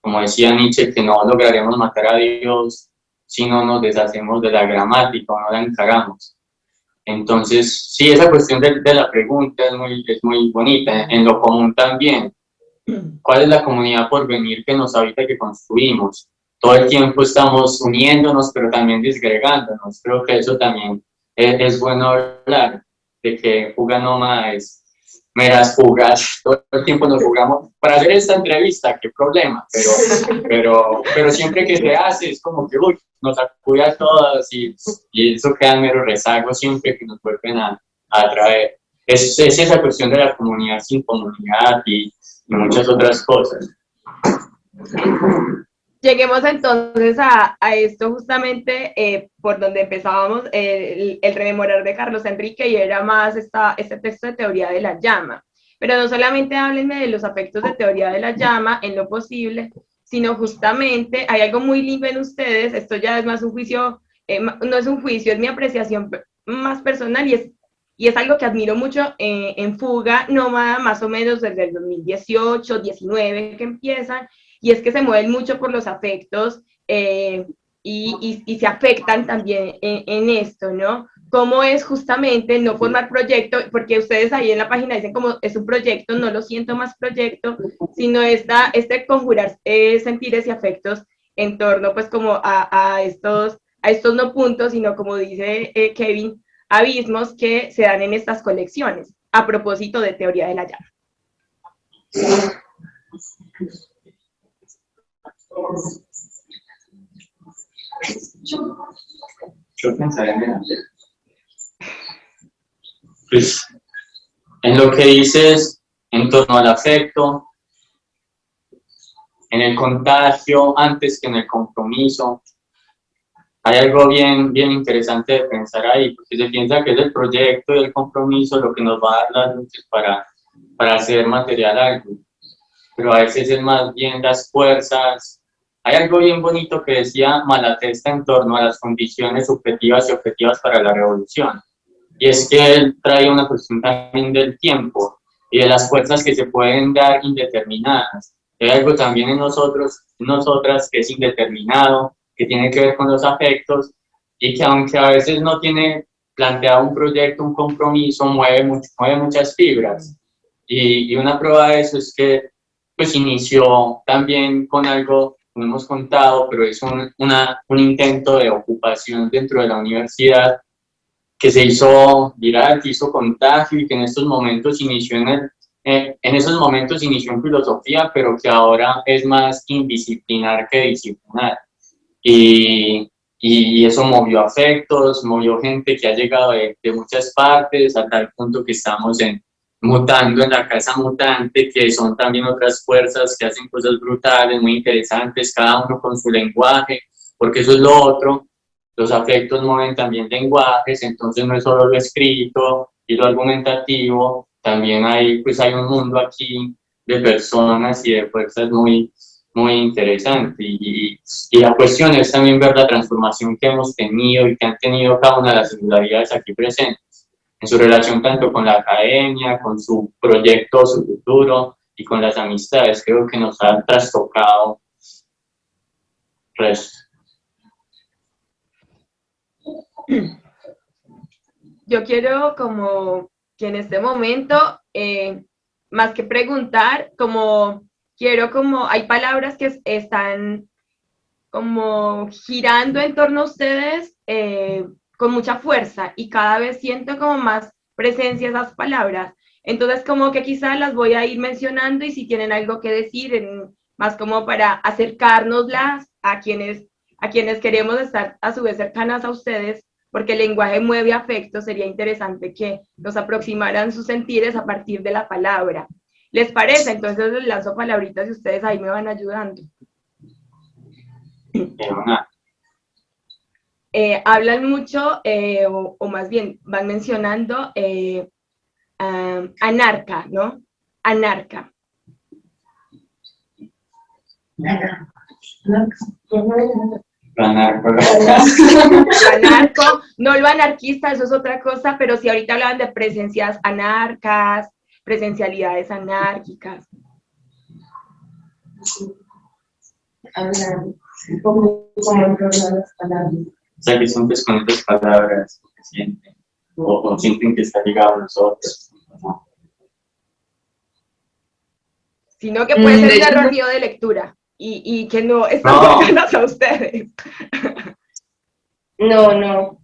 Como decía Nietzsche, que no lograremos matar a Dios si no nos deshacemos de la gramática o no la encaramos. Entonces, sí, esa cuestión de la pregunta es muy bonita, en lo común también. ¿Cuál es la comunidad por venir que nos habita y que construimos? Todo el tiempo estamos uniéndonos, pero también disgregándonos. Creo que eso también es bueno hablar, de que fuga nómada es meras fugas. Todo el tiempo nos jugamos. Para hacer esta entrevista, qué problema, pero siempre que se hace es como que nos sacude a todos, y eso queda en mero rezago siempre que nos vuelven a atraer. Es esa cuestión de la comunidad sin comunidad y muchas otras cosas. Lleguemos entonces a esto justamente por donde empezábamos, el rememorar de Carlos Enrique, y era más este texto de teoría de la llama. Pero no solamente háblenme de los aspectos de teoría de la llama en lo posible, sino justamente hay algo muy lindo en ustedes. Esto ya es más un juicio, no es un juicio, es mi apreciación más personal, y es algo que admiro mucho en Fuga Nómada, más o menos desde el 2018, 19 que empiezan, y es que se mueven mucho por los afectos y se afectan también en esto, ¿no? Cómo es justamente no formar proyecto, porque ustedes ahí en la página dicen como es un proyecto, no lo siento más proyecto, sino este conjurar sentires y afectos en torno pues como a estos no puntos, sino como dice Kevin, abismos que se dan en estas colecciones, a propósito de teoría de la llama. Yo pensaría en el pues, en lo que dices en torno al afecto, en el contagio antes que en el compromiso. Hay algo bien interesante de pensar ahí, porque se piensa que es el proyecto y el compromiso lo que nos va a dar las luces para hacer material algo, pero a veces es más bien las fuerzas. Hay algo bien bonito que decía Malatesta en torno a las condiciones subjetivas y objetivas para la revolución, y es que él trae una cuestión también del tiempo y de las fuerzas que se pueden dar indeterminadas. Hay algo también en nosotros, nosotras, que es indeterminado, que tiene que ver con los afectos y que aunque a veces no tiene planteado un proyecto, un compromiso, mueve muchas fibras. Y una prueba de eso es que pues inició también con algo, no hemos contado, pero es un intento de ocupación dentro de la universidad que se hizo viral, que hizo contagio y que en estos momentos inició en filosofía, pero que ahora es más indisciplinar que disciplinar. Y eso movió afectos, movió gente que ha llegado de muchas partes, a tal punto que estamos mutando en la casa mutante, que son también otras fuerzas que hacen cosas brutales, muy interesantes, cada uno con su lenguaje, porque eso es lo otro. Los afectos mueven también lenguajes, entonces no es solo lo escrito y lo argumentativo, también hay un mundo aquí de personas y de fuerzas muy interesante. Y la cuestión es también ver la transformación que hemos tenido y que han tenido cada una de las singularidades aquí presentes, en su relación tanto con la academia, con su proyecto, su futuro y con las amistades. Creo que nos han trastocado resto. Yo quiero como que en este momento, más que preguntar, hay palabras que están como girando en torno a ustedes con mucha fuerza y cada vez siento como más presencia esas palabras. Entonces como que quizás las voy a ir mencionando y si tienen algo que decir, más como para acercárnoslas a quienes queremos estar a su vez cercanas a ustedes, porque el lenguaje mueve afecto, sería interesante que nos aproximaran sus sentires a partir de la palabra. ¿Les parece? Entonces les lanzo palabritas y ustedes ahí me van ayudando. Hablan mucho, o más bien van mencionando anarca, ¿no? Anarca. Anarco, no lo anarquista, eso es otra cosa, pero si ahorita hablaban de presencias anarcas, presencialidades anárquicas. ¿Cómo las palabras? O sea, que sientes con estas palabras que sienten, o sienten que está ligado a nosotros. Sino que puede ser un narrativo de lectura y que no están cercanas a ustedes. No.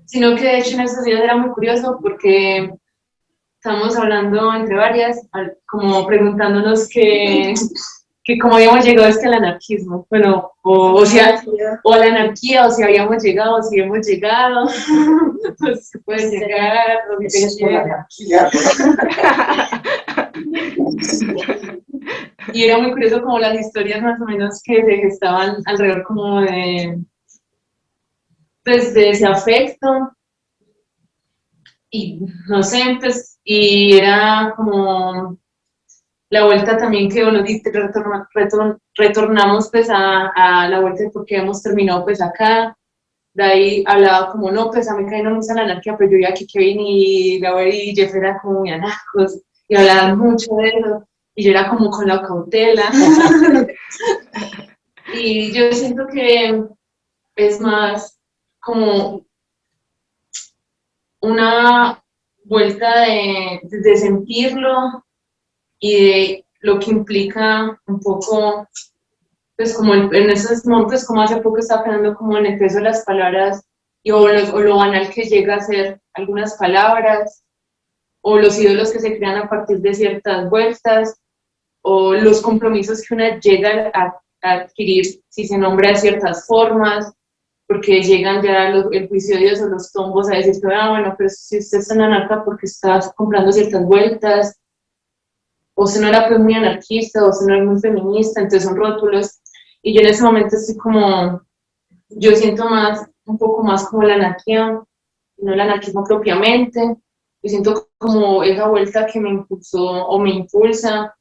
Sino que de hecho en estos días era muy curioso porque estábamos hablando entre varias, como preguntándonos que cómo habíamos llegado al anarquismo, bueno, o a la anarquía, o si habíamos llegado, o si hemos llegado, pues se puede llegar, lo que por la anarquía. Y era muy curioso como las historias más o menos que se gestaban alrededor como de ese afecto, y no sé, pues, y era como la vuelta también que bueno, retornamos pues a la vuelta porque hemos terminado pues acá, de ahí hablaba como no, pues a mí no me gusta la anarquía, pero yo vi aquí Kevin y Gabriel y Jeff era como muy anarcos, y hablaban mucho de eso, y yo era como con la cautela, y yo siento que es más como una vuelta de sentirlo y de lo que implica un poco, pues como en esos momentos, como hace poco estaba hablando como en el peso de las palabras o lo banal que llega a ser algunas palabras, o los ídolos que se crean a partir de ciertas vueltas, o los compromisos que una llega a adquirir si se nombra de ciertas formas, porque llegan ya el juicio de Dios o los tombos a decir, bueno, pero si usted es tan anarca porque está comprando ciertas vueltas, o usted no era pues muy anarquista, o usted no era muy feminista, entonces son rótulos, y yo en ese momento estoy como, yo siento un poco más como la anarquía, no el anarquismo propiamente, yo siento como esa vuelta que me impulsó o me impulsa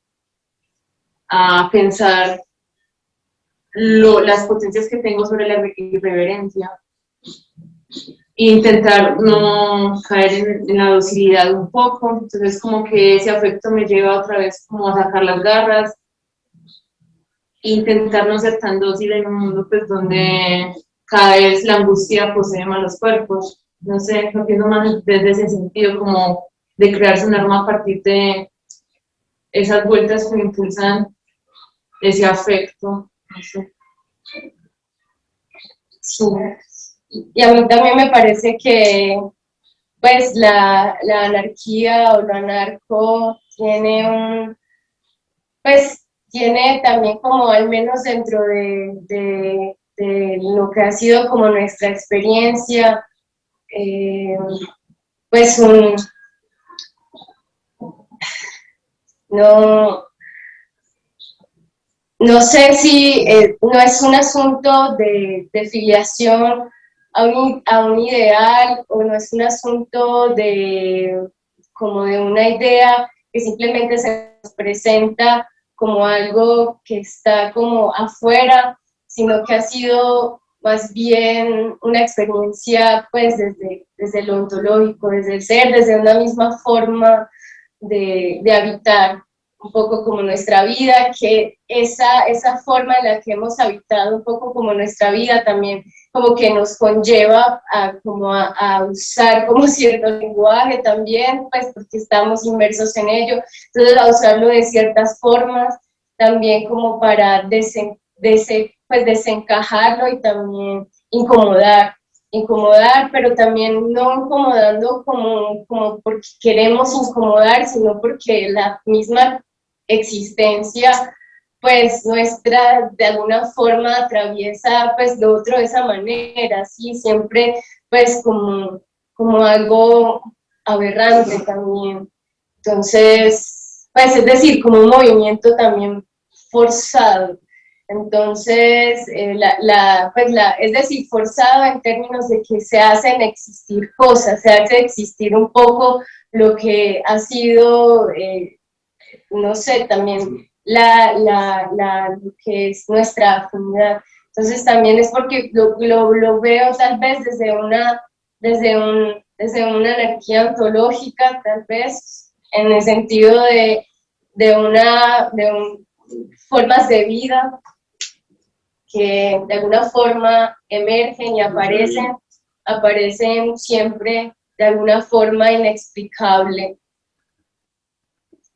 a pensar las potencias que tengo sobre la irreverencia e intentar no caer en la docilidad un poco. Entonces como que ese afecto me lleva otra vez como a sacar las garras e intentar no ser tan dócil en un mundo pues donde cada vez la angustia posee malos cuerpos. No sé, lo pienso más desde ese sentido, como de crearse un arma a partir de esas vueltas que me impulsan ese afecto, no sé. Sí. Y a mí también me parece que pues la anarquía o lo anarco tiene también como al menos dentro de lo que ha sido como nuestra experiencia, pues no sé si no es un asunto de filiación a un ideal, o no es un asunto como de una idea que simplemente se nos presenta como algo que está como afuera, sino que ha sido más bien una experiencia pues desde lo ontológico, desde el ser, desde una misma forma de habitar un poco como nuestra vida, que esa forma en la que hemos habitado un poco como nuestra vida también como que nos conlleva a usar como cierto lenguaje también, pues porque estamos inmersos en ello, entonces a usarlo de ciertas formas también como para desencajarlo y también incomodar, pero también no incomodando como porque queremos incomodar, sino porque la misma existencia pues nuestra de alguna forma atraviesa pues lo otro de esa manera, ¿sí? Siempre pues como algo aberrante también. Entonces, pues es decir, como un movimiento también forzado. Entonces, es decir, forzado en términos de que se hacen existir cosas, se hace existir un poco lo que ha sido, no sé, también lo que es nuestra afinidad. Entonces, también es porque lo veo tal vez desde una anarquía ontológica, tal vez, en el sentido de formas de vida que de alguna forma emergen y aparecen siempre de alguna forma inexplicable,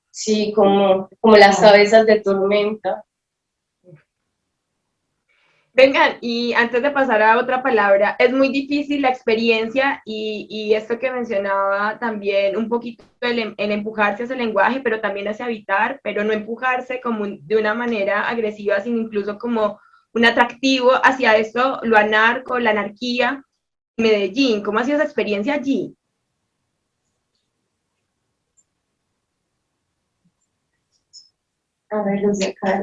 sí, como las cabezas de tormenta. Vengan, y antes de pasar a otra palabra, es muy difícil la experiencia y esto que mencionaba también un poquito el empujarse hacia el lenguaje, pero también hacia habitar, pero no empujarse como de una manera agresiva, sino incluso como un atractivo hacia esto, lo anarco, la anarquía. Medellín, ¿cómo ha sido esa experiencia allí? A ver, los de acá.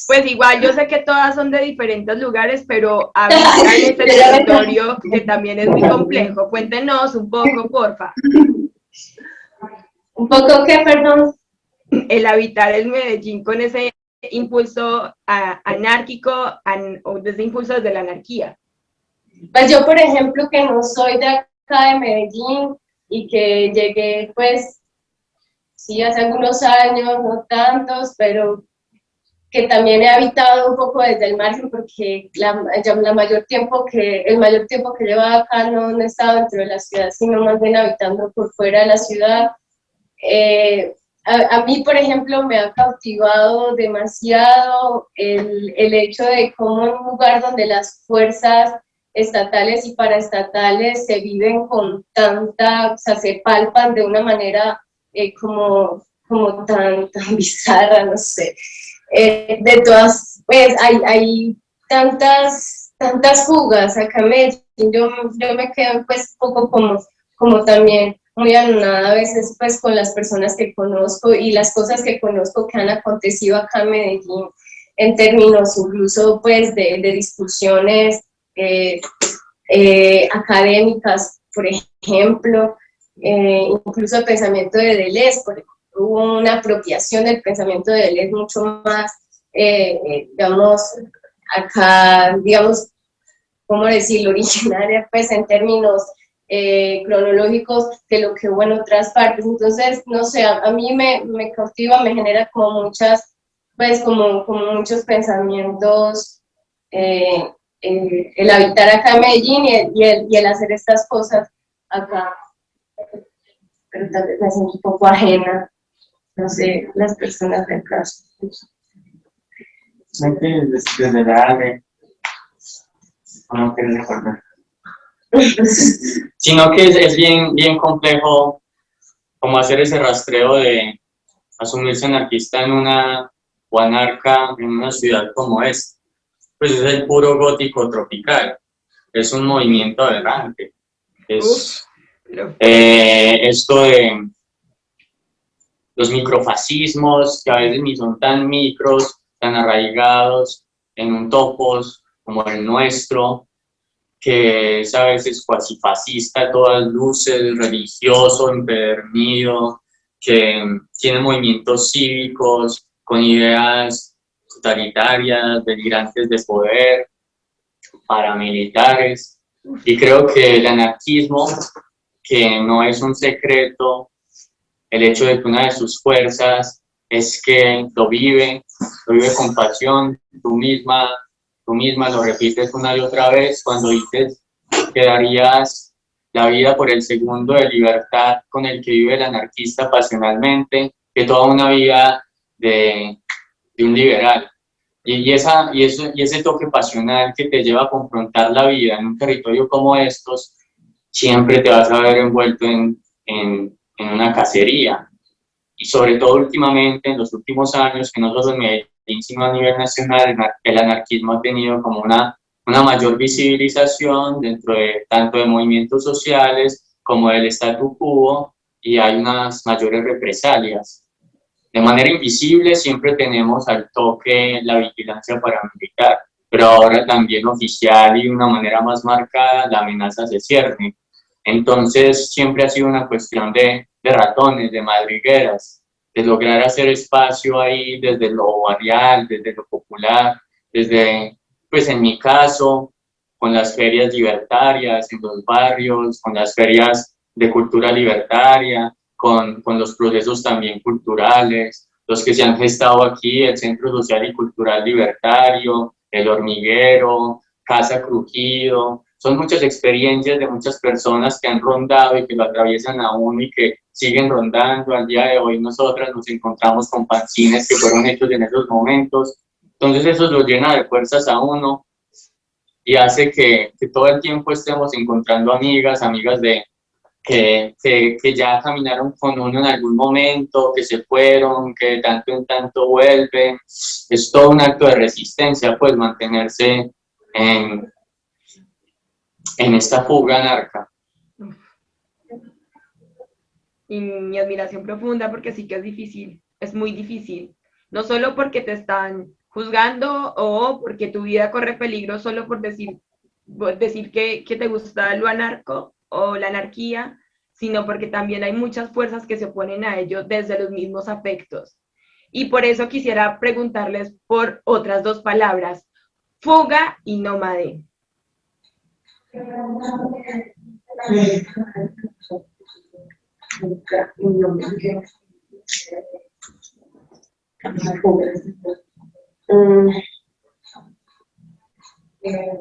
Pues igual, yo sé que todas son de diferentes lugares, pero habitar en este territorio que también es muy complejo. Cuéntenos un poco, porfa. ¿Un poco qué, perdón? El habitar en Medellín con ese impulso anárquico o desde impulso desde la anarquía. Pues yo, por ejemplo, que no soy de acá de Medellín y que llegué, pues, sí, hace algunos años, no tantos, pero que también he habitado un poco desde el margen porque el mayor tiempo que llevo acá no he estado dentro de la ciudad, sino más bien habitando por fuera de la ciudad. A mí, por ejemplo, me ha cautivado demasiado el hecho de cómo en un lugar donde las fuerzas estatales y paraestatales se viven con tanta, o sea, se palpan de una manera como tan bizarra, no sé. De todas, pues hay tantas fugas acá en Medellín. Yo me quedo pues un poco como también muy anonada a veces pues con las personas que conozco y las cosas que conozco que han acontecido acá en Medellín en términos incluso pues de discusiones académicas, por ejemplo, incluso el pensamiento de Deleuze, hubo una apropiación del pensamiento de Deleuze mucho más, digamos, acá, digamos, ¿cómo decirlo?, originaria, pues, en términos cronológicos de lo que hubo en otras partes. Entonces, no sé, a mí me cautiva, me genera como muchas, pues, como muchos pensamientos, el habitar acá en Medellín y el hacer estas cosas acá. Pero tal vez me siento un poco ajena, no sé, las personas de acá. No que desde la ADE, no quiero recordar. Sino que es bien complejo como hacer ese rastreo de asumirse anarquista en una, o anarca en una ciudad como esta. Pues es el puro gótico tropical, es un movimiento aberrante. Es esto de los microfascismos, que a veces ni son tan micros, tan arraigados en un topos como el nuestro, que es a veces cuasi fascista a todas luces, religioso, empedernido, que tiene movimientos cívicos con ideas totalitarias, delirantes de poder, paramilitares. Y creo que el anarquismo, que no es un secreto, el hecho de que una de sus fuerzas es que lo vive con pasión, tú misma lo repites una y otra vez cuando dices que darías la vida por el segundo de libertad con el que vive el anarquista pasionalmente, que toda una vida de un liberal. Y ese toque pasional que te lleva a confrontar la vida en un territorio como estos, siempre te vas a ver envuelto en una cacería. Y sobre todo últimamente, en los últimos años, que no solo en Medellín, sino a nivel nacional, el anarquismo ha tenido como una mayor visibilización dentro de tanto de movimientos sociales como del statu quo, y hay unas mayores represalias. De manera invisible siempre tenemos al toque la vigilancia paramilitar, pero ahora también oficial y de una manera más marcada la amenaza se cierne. Entonces siempre ha sido una cuestión de ratones, de madrigueras, de lograr hacer espacio ahí desde lo barrial, desde lo popular, desde, pues en mi caso, con las ferias libertarias en los barrios, con las ferias de cultura libertaria, con los procesos también culturales, los que se han gestado aquí, el Centro Social y Cultural Libertario, el Hormiguero, Casa Crujido. Son muchas experiencias de muchas personas que han rondado y que lo atraviesan a uno y que siguen rondando. Al día de hoy nosotras nos encontramos con fanzines que fueron hechos en esos momentos. Entonces eso lo llena de fuerzas a uno y hace que todo el tiempo estemos encontrando amigas de que ya caminaron con uno en algún momento, que se fueron, que de tanto en tanto vuelven. Es todo un acto de resistencia, pues, mantenerse en esta fuga anarca. Y mi admiración profunda, porque sí que es difícil, es muy difícil. No solo porque te están juzgando o porque tu vida corre peligro solo por decir que te gusta lo anarco o la anarquía, sino porque también hay muchas fuerzas que se oponen a ello desde los mismos afectos. Y por eso quisiera preguntarles por otras dos palabras, fuga y nómade.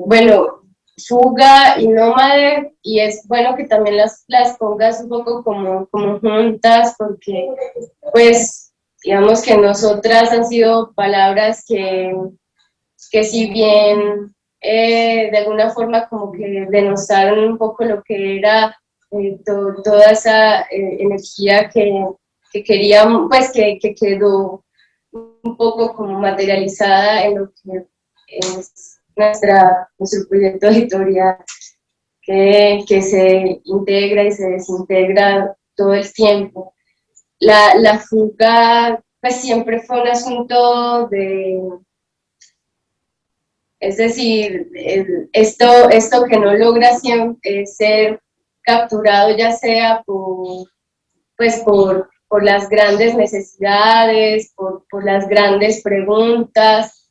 Bueno, fuga y nómade, y es bueno que también las pongas un poco como juntas, porque pues digamos que nosotras han sido palabras que si bien de alguna forma como que denostaron un poco lo que era toda esa energía que queríamos, pues que quedó un poco como materializada en lo que es nuestro proyecto editorial que se integra y se desintegra todo el tiempo. La fuga pues siempre fue un asunto es decir, esto que no logra siempre, ser capturado ya sea por las grandes necesidades, por las grandes preguntas,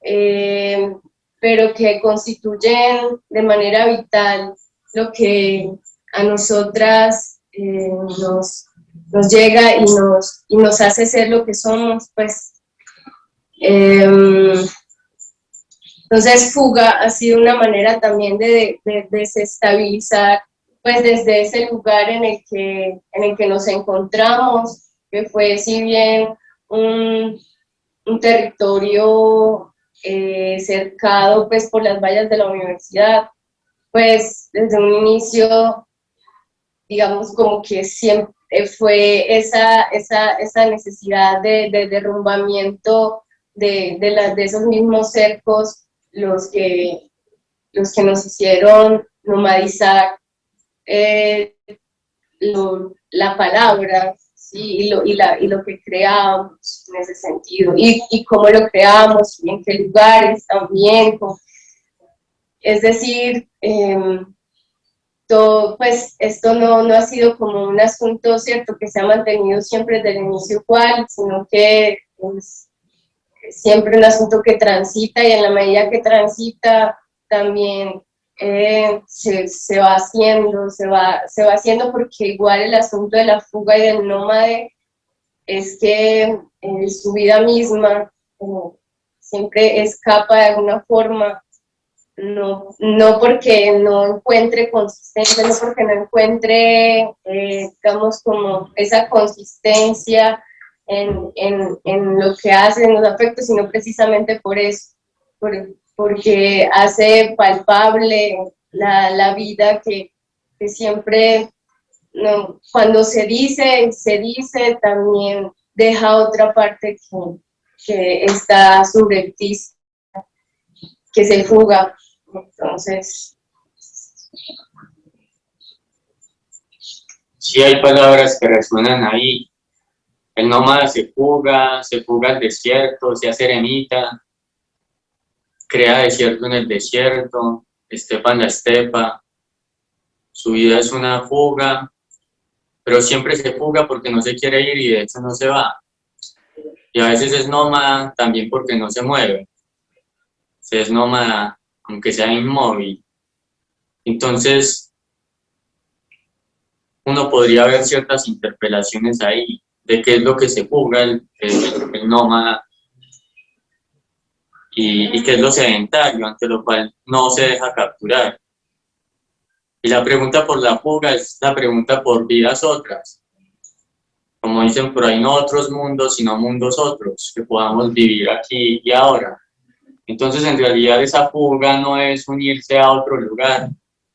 pero que constituyen de manera vital lo que a nosotras nos llega y nos hace ser lo que somos, pues. Entonces, fuga ha sido una manera también de desestabilizar, pues desde ese lugar en el que nos encontramos, que fue si bien un territorio cercado pues por las vallas de la universidad, pues desde un inicio, digamos, como que siempre fue esa necesidad de derrumbamiento de esos mismos cercos los que nos hicieron nomadizar la palabra, ¿sí? y lo que creábamos en ese sentido, y cómo lo creábamos, y en qué lugares también. Es decir, pues esto no ha sido como un asunto, ¿cierto?, que se ha mantenido siempre desde el inicio igual, sino que pues, siempre un asunto que transita, y en la medida que transita también se va haciendo, porque igual el asunto de la fuga y del nómade es que su vida misma siempre escapa de alguna forma, no porque no encuentre consistencia, no porque no encuentre, digamos, como esa consistencia en lo que hace, en los afectos, sino precisamente por eso, porque hace palpable la vida que siempre, no, cuando se dice también deja otra parte que está subrepticia, que se fuga. Entonces, Sí hay palabras que resuenan ahí. El nómada se fuga al desierto, se hace eremita, crea desierto en el desierto, estepa en la estepa. Su vida es una fuga, pero siempre se fuga porque no se quiere ir y de hecho no se va. Y a veces es nómada también porque no se mueve. Se es nómada aunque sea inmóvil. Entonces, uno podría ver ciertas interpelaciones ahí de qué es lo que se fuga el nómada y qué es lo sedentario, ante lo cual no se deja capturar. Y la pregunta por la fuga es la pregunta por vidas otras. Como dicen por ahí, no otros mundos, sino mundos otros, que podamos vivir aquí y ahora. Entonces, en realidad, esa fuga no es unirse a otro lugar,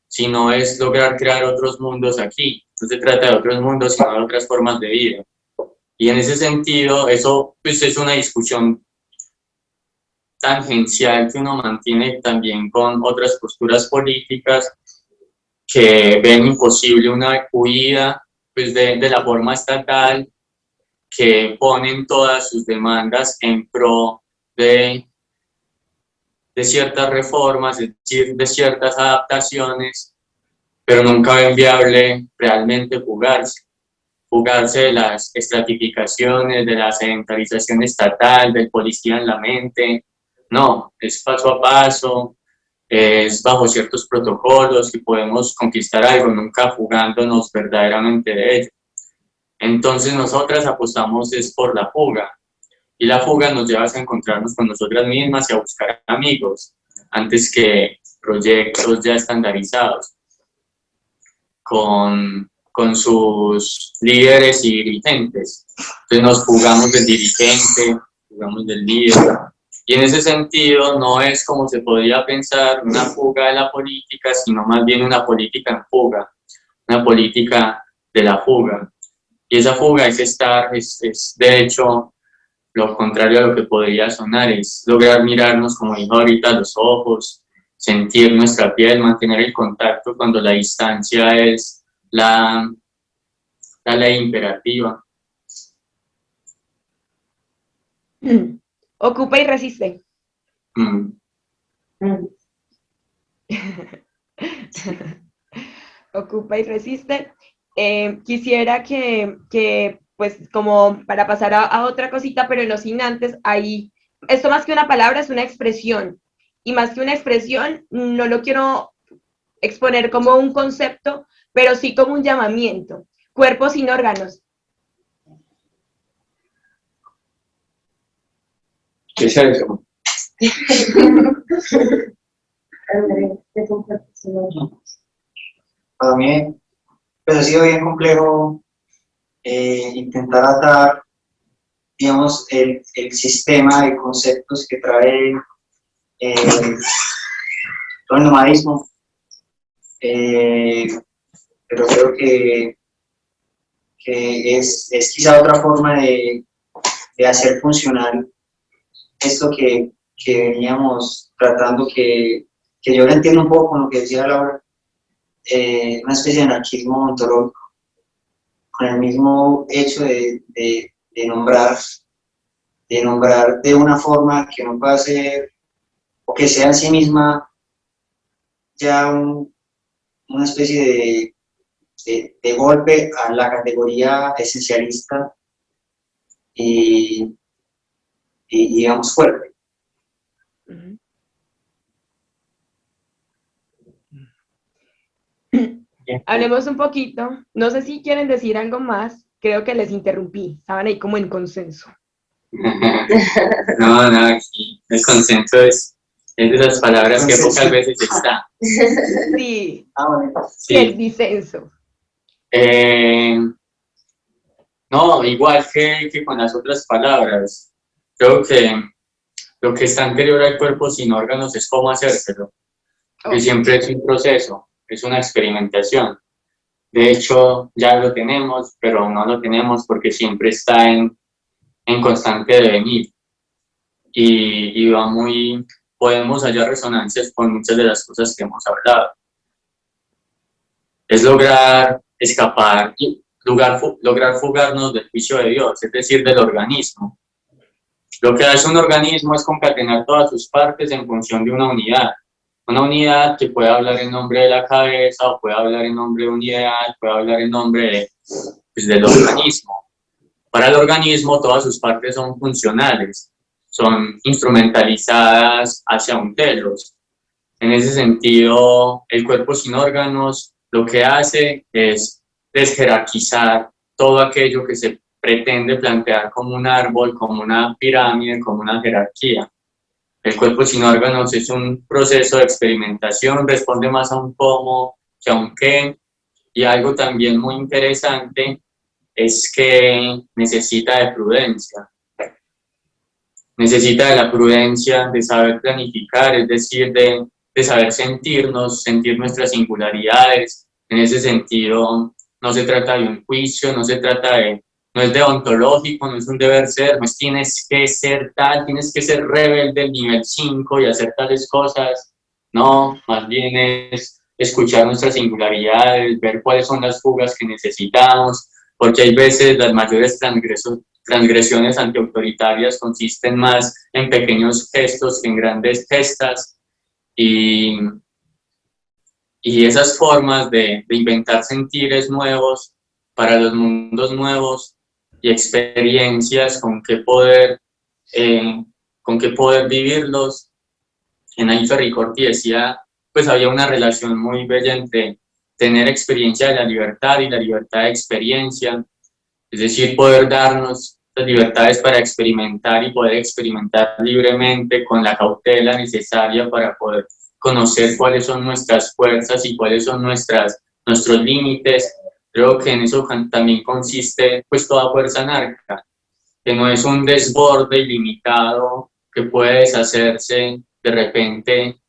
sino es lograr crear otros mundos aquí. No se trata de otros mundos, sino de otras formas de vida. Y en ese sentido, eso pues, es una discusión tangencial que uno mantiene también con otras posturas políticas que ven imposible una huida pues, de la forma estatal, que ponen todas sus demandas en pro de ciertas reformas, es decir, de ciertas adaptaciones, pero nunca ven viable realmente fugarse de las estratificaciones, de la sedentarización estatal, del policía en la mente. No, es paso a paso, es bajo ciertos protocolos que podemos conquistar algo, nunca fugándonos verdaderamente de ello. Entonces nosotras apostamos es por la fuga, y la fuga nos lleva a encontrarnos con nosotras mismas y a buscar amigos, antes que proyectos ya estandarizados, con sus líderes y dirigentes. Entonces nos fugamos del dirigente, fugamos del líder. Y en ese sentido no es como se podría pensar una fuga de la política, sino más bien una política en fuga, una política de la fuga. Y esa fuga es de hecho, lo contrario a lo que podría sonar, es lograr mirarnos, como dijo ahorita, a los ojos, sentir nuestra piel, mantener el contacto cuando la distancia es la ley imperativa. Ocupa y resiste. Mm. Ocupa y resiste. Quisiera que, pues, como para pasar a otra cosita, pero no sin antes, ahí, esto más que una palabra es una expresión. Y más que una expresión, no lo quiero exponer como un concepto, pero sí como un llamamiento. Cuerpo sin órganos. ¿Qué es eso? André, ¿qué compartes? Para mí, pues ha sido bien complejo intentar atar, digamos, el sistema de conceptos que trae todo el nomadismo, pero creo que es quizá otra forma de hacer funcional esto que veníamos tratando, que yo lo entiendo un poco con lo que decía Laura, una especie de anarquismo ontológico, con el mismo hecho de nombrar de una forma que no pueda ser, o que sea en sí misma ya una especie de golpe a la categoría esencialista y digamos fuerte. Hablemos un poquito. No sé si quieren decir algo más. Creo que les interrumpí. Estaban ahí como en consenso. No, sí, el consenso es de esas palabras que pocas veces está. Sí, Bueno. sí. El Sí. disenso. No, igual que con las otras palabras, creo que lo que está anterior al cuerpo sin órganos es cómo hacérselo, que siempre es un proceso, es una experimentación. De hecho, ya lo tenemos, pero no lo tenemos porque siempre está en constante devenir. Y va podemos hallar resonancias con muchas de las cosas que hemos hablado. Es lograr escapar, lograr fugarnos del juicio de Dios, es decir, del organismo. Lo que hace un organismo es concatenar todas sus partes en función de una unidad que puede hablar en nombre de la cabeza, o puede hablar en nombre de un ideal, puede hablar en nombre del organismo. Para el organismo todas sus partes son funcionales, son instrumentalizadas hacia un telos. En ese sentido, el cuerpo sin órganos lo que hace es desjerarquizar todo aquello que se pretende plantear como un árbol, como una pirámide, como una jerarquía. El cuerpo sin órganos es un proceso de experimentación, responde más a un cómo que a un qué, y algo también muy interesante es que necesita de prudencia. Necesita de la prudencia, de saber planificar, es decir, de saber sentir nuestras singularidades. En ese sentido, no se trata de un juicio, no es deontológico, no es un deber ser, no es tienes que ser tal, tienes que ser rebelde del nivel 5 y hacer tales cosas. No, más bien es escuchar nuestras singularidades, ver cuáles son las fugas que necesitamos, porque hay veces las mayores transgresiones antiautoritarias consisten más en pequeños gestos que en grandes gestas, y esas formas de inventar sentires nuevos para los mundos nuevos y experiencias con qué poder vivirlos. En ahí Ferricorti decía, pues había una relación muy bella entre tener experiencia de la libertad y la libertad de experiencia, es decir, poder darnos las libertades para experimentar y poder experimentar libremente con la cautela necesaria para poder conocer cuáles son nuestras fuerzas y cuáles son nuestros límites. Creo que en eso también consiste pues toda fuerza anarca, que no es un desborde ilimitado que puede deshacerse de repente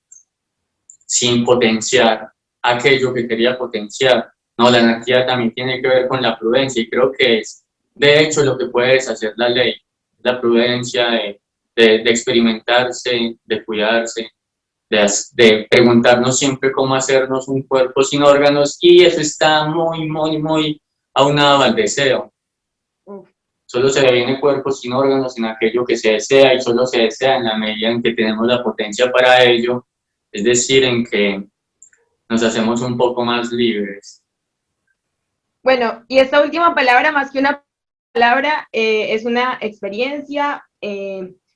sin potenciar aquello que quería potenciar. No, la anarquía también tiene que ver con la prudencia, y creo que es, de hecho, lo que puede deshacer la ley. la prudencia de experimentarse, de cuidarse, de preguntarnos siempre cómo hacernos un cuerpo sin órganos, y eso está muy, muy, muy aunado al deseo. Solo se viene cuerpo sin órganos en aquello que se desea, y solo se desea en la medida en que tenemos la potencia para ello, es decir, en que nos hacemos un poco más libres. Bueno, y esta última palabra, más que una palabra, es una experiencia.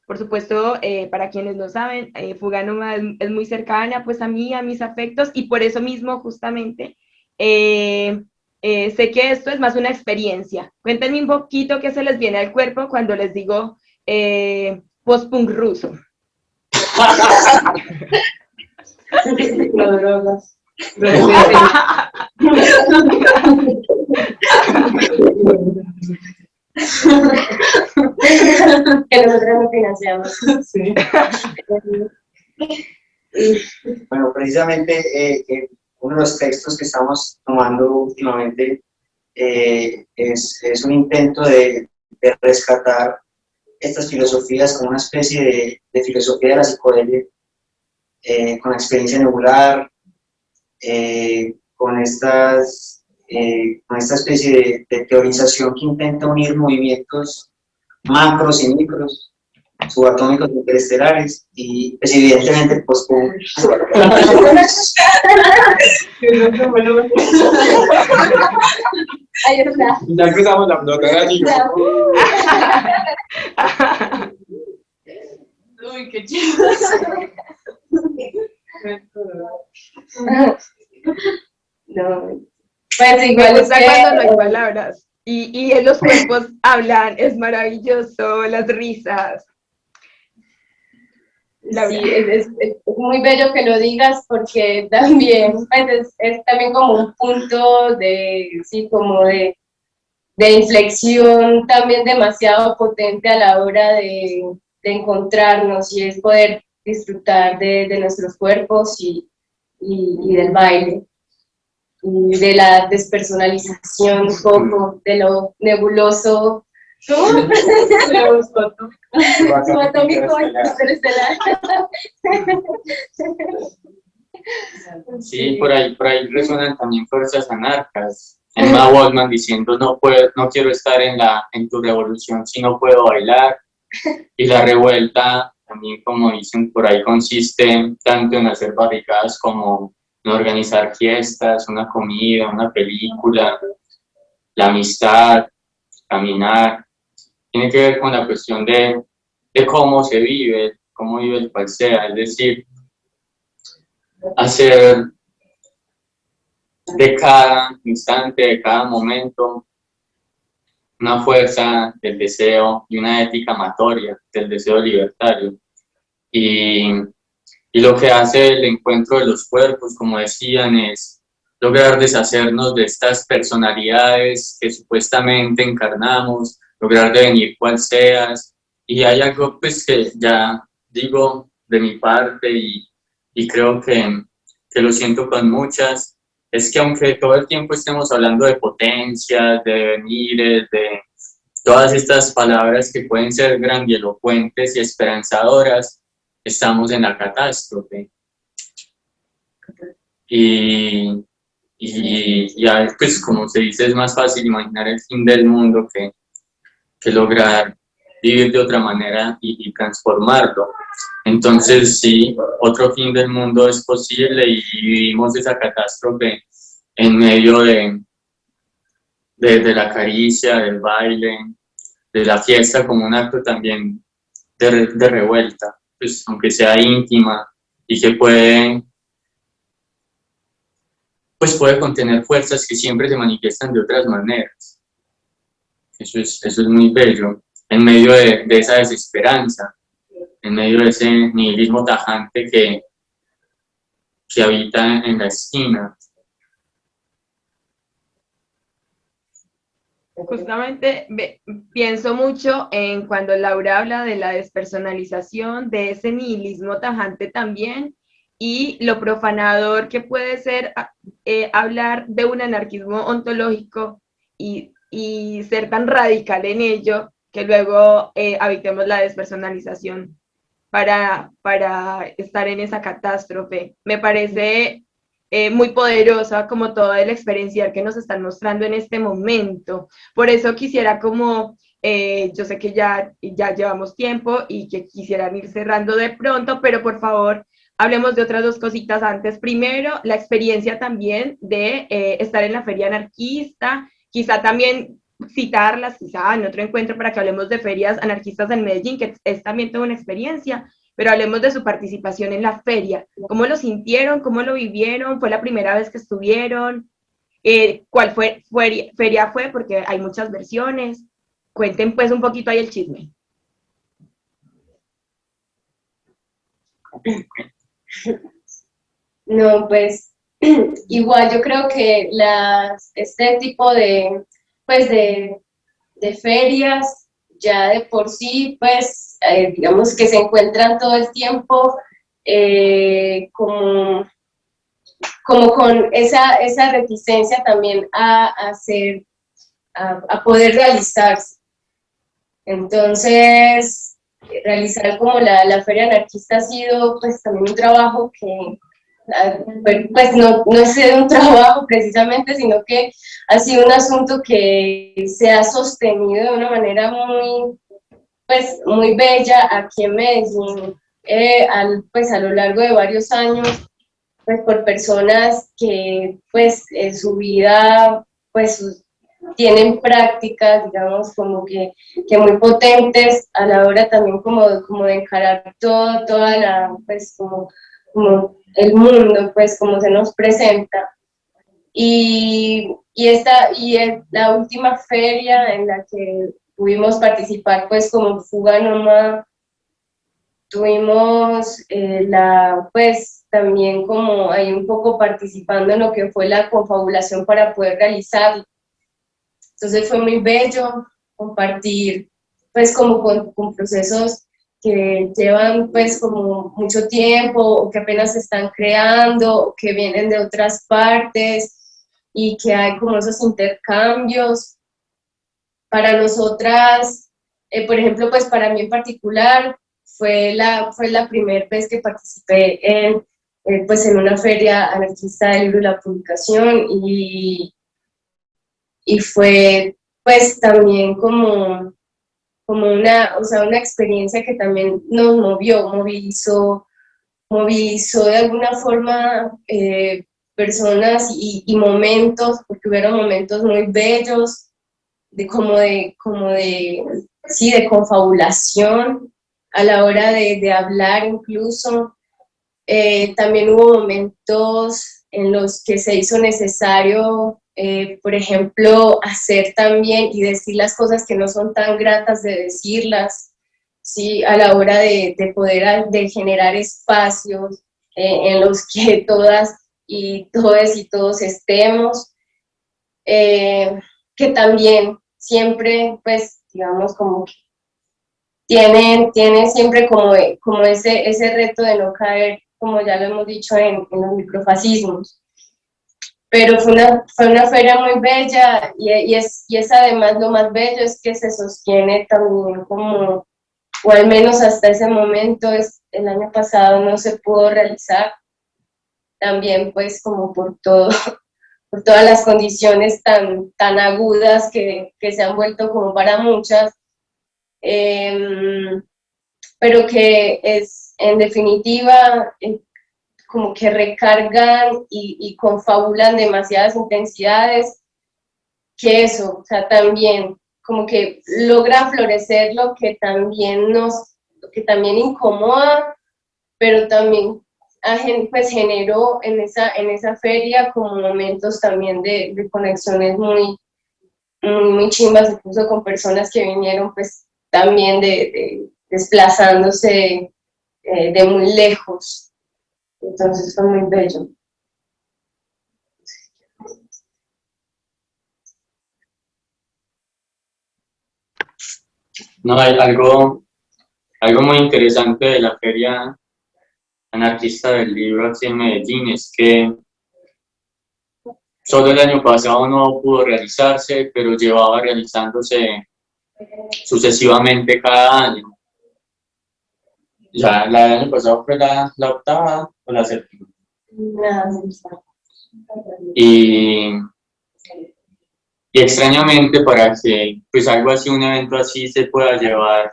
Por supuesto, para quienes no saben, Fuganuma es muy cercana pues a mí, a mis afectos, y por eso mismo justamente sé que esto es más una experiencia. Cuéntenme un poquito qué se les viene al cuerpo cuando les digo post-punk ruso. No, drogas. Que nosotros no financiamos. Sí. Bueno, precisamente uno de los textos que estamos tomando últimamente es un intento de rescatar estas filosofías como una especie de filosofía de la psicodelia, con la experiencia nebular, con esta especie de teorización que intenta unir movimientos macros y micros, subatómicos interestelares, y pues evidentemente el post-punk. Ahí está. Ya empezamos la nota, Uy, qué chido. No. Pues Me igual es gusta que, cuando no hay palabras. Y en los cuerpos hablan, es maravilloso, las risas. sí, es muy bello que lo digas porque también pues es también como un punto de, sí, como de inflexión también demasiado potente a la hora de encontrarnos, y es poder disfrutar de nuestros cuerpos y del baile, y de la despersonalización un poco, de lo nebuloso. ¿Cómo? Subatómico interestelar. Sí, por ahí resuenan también fuerzas anarcas. Emma Goldman diciendo no quiero estar en tu revolución si no puedo bailar. Y la revuelta también, como dicen por ahí, consiste tanto en hacer barricadas como en organizar fiestas, una comida, una película, la amistad, caminar. Tiene que ver con la cuestión de cómo se vive, cómo vive el cual sea, es decir, hacer de cada instante, de cada momento, una fuerza del deseo y una ética amatoria del deseo libertario. Y lo que hace el encuentro de los cuerpos, como decían, es lograr deshacernos de estas personalidades que supuestamente encarnamos, lograr devenir cual seas. Y hay algo pues que ya digo de mi parte y creo que lo siento con muchas, es que aunque todo el tiempo estemos hablando de potencias, de devenires, de todas estas palabras que pueden ser grandilocuentes y esperanzadoras, estamos en la catástrofe. Y pues como se dice, es más fácil imaginar el fin del mundo que lograr vivir de otra manera y transformarlo. Entonces sí, otro fin del mundo es posible y vivimos esa catástrofe en medio de la caricia, del baile, de la fiesta como un acto también de revuelta, pues aunque sea íntima y que puede contener fuerzas que siempre se manifiestan de otras maneras. Eso es muy bello, en medio de esa desesperanza, en medio de ese nihilismo tajante que habita en la esquina. Justamente pienso mucho en cuando Laura habla de la despersonalización, de ese nihilismo tajante también, y lo profanador que puede ser hablar de un anarquismo ontológico y ser tan radical en ello, que luego evitemos la despersonalización para estar en esa catástrofe. Me parece muy poderosa como toda la experiencia que nos están mostrando en este momento. Por eso quisiera como, yo sé que ya llevamos tiempo y que quisieran ir cerrando de pronto, pero por favor, hablemos de otras dos cositas antes. Primero, la experiencia también de estar en la feria anarquista, quizá también citarlas, quizá en otro encuentro para que hablemos de ferias anarquistas en Medellín, que es también toda una experiencia, pero hablemos de su participación en la feria. ¿Cómo lo sintieron? ¿Cómo lo vivieron? ¿Fue la primera vez que estuvieron? ¿Cuál feria fue? Porque hay muchas versiones. Cuenten pues un poquito ahí el chisme. No, pues igual yo creo que este tipo de, pues de ferias ya de por sí, pues digamos que se encuentran todo el tiempo como con esa reticencia también a poder realizarse. Entonces, realizar como la Feria Anarquista ha sido pues también un trabajo que, pues no es un trabajo precisamente, sino que ha sido un asunto que se ha sostenido de una manera pues, muy bella aquí en Medellín, pues a lo largo de varios años, pues por personas que pues en su vida pues tienen prácticas, digamos, como que muy potentes a la hora también como de encarar toda la, pues como el mundo, pues como se nos presenta. Y la última feria en la que pudimos participar, pues como Fuga Nómada, tuvimos pues también como ahí un poco participando en lo que fue la confabulación para poder realizarlo. Entonces fue muy bello compartir pues como con procesos que llevan pues como mucho tiempo o que apenas se están creando o que vienen de otras partes y que hay como esos intercambios. Para nosotras, por ejemplo, pues para mí en particular, fue la primera vez que participé pues en una feria anarquista del libro y la publicación y fue pues también como una experiencia que también nos movilizó de alguna forma personas y momentos, porque hubieron momentos muy bellos, sí, de confabulación a la hora de hablar incluso. También hubo momentos en los que se hizo necesario, por ejemplo, hacer también y decir las cosas que no son tan gratas de decirlas, ¿sí? A la hora de poder de generar espacios en los que todas y todos estemos, que también siempre, pues, digamos, como que tienen siempre como ese reto de no caer, como ya lo hemos dicho, en los microfascismos. Pero fue una feria muy bella y es además lo más bello es que se sostiene también como, o al menos hasta ese momento, el año pasado no se pudo realizar, también pues como por todas las condiciones tan agudas que se han vuelto como para muchas, pero que es en definitiva como que recargan y confabulan demasiadas intensidades, que eso, o sea, también como que logra florecer lo que también incomoda, pero también pues generó en esa feria como momentos también de conexiones muy chimbas, incluso con personas que vinieron pues también desplazándose de muy lejos. Entonces fue muy bello. No, hay algo muy interesante de la Feria Anarquista del Libro aquí en Medellín es que solo el año pasado no pudo realizarse, pero llevaba realizándose sucesivamente cada año. Ya la del año pasado fue la octava o la séptima. Y extrañamente para que pues algo así, un evento así se pueda llevar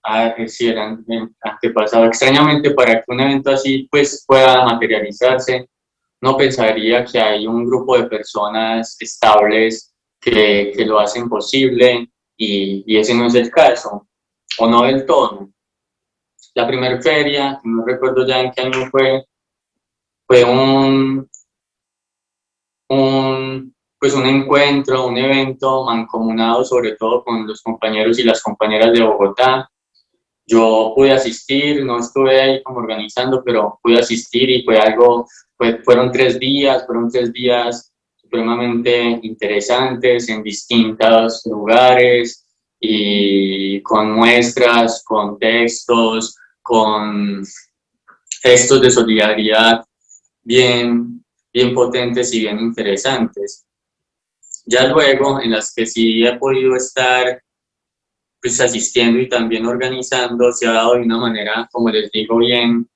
a si eran antepasado, extrañamente para que un evento así pues pueda materializarse, no pensaría que hay un grupo de personas estables que lo hacen posible y ese no es el caso, o no del todo. La primera feria, no recuerdo ya en qué año fue pues un encuentro, un evento mancomunado sobre todo con los compañeros y las compañeras de Bogotá. Yo pude asistir, no estuve ahí como organizando, pero pude asistir y fueron 3 días supremamente interesantes en distintos lugares y con muestras, con textos, con gestos de solidaridad bien potentes y bien interesantes. Ya luego, en las que sí he podido estar pues asistiendo y también organizando, se ha dado de una manera, como les digo, bien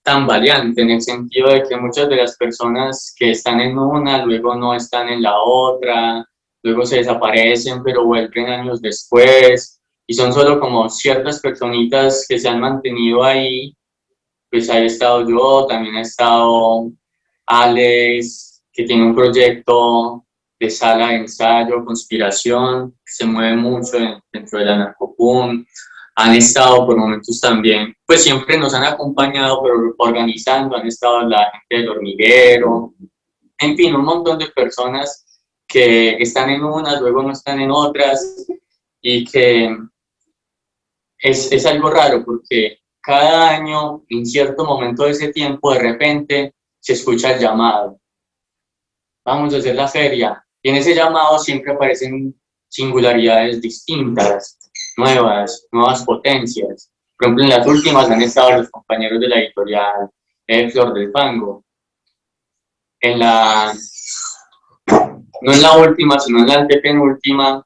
tambaleante, en el sentido de que muchas de las personas que están en una, luego no están en la otra, luego se desaparecen, pero vuelven años después, y son solo como ciertas personitas que se han mantenido ahí. Pues ahí he estado yo, también ha estado Alex, que tiene un proyecto de sala de ensayo, conspiración, que se mueve mucho dentro de la narcopunk. Han estado por momentos también, pues siempre nos han acompañado, pero organizando, han estado la gente del hormiguero, en fin, un montón de personas que están en unas, luego no están en otras, y que es algo raro porque cada año, en cierto momento de ese tiempo, de repente se escucha el llamado. Vamos a hacer la feria. Y en ese llamado siempre aparecen singularidades distintas, nuevas potencias. Por ejemplo, en las últimas han estado los compañeros de la editorial Flor del Fango. No en la última, sino en la antepenúltima,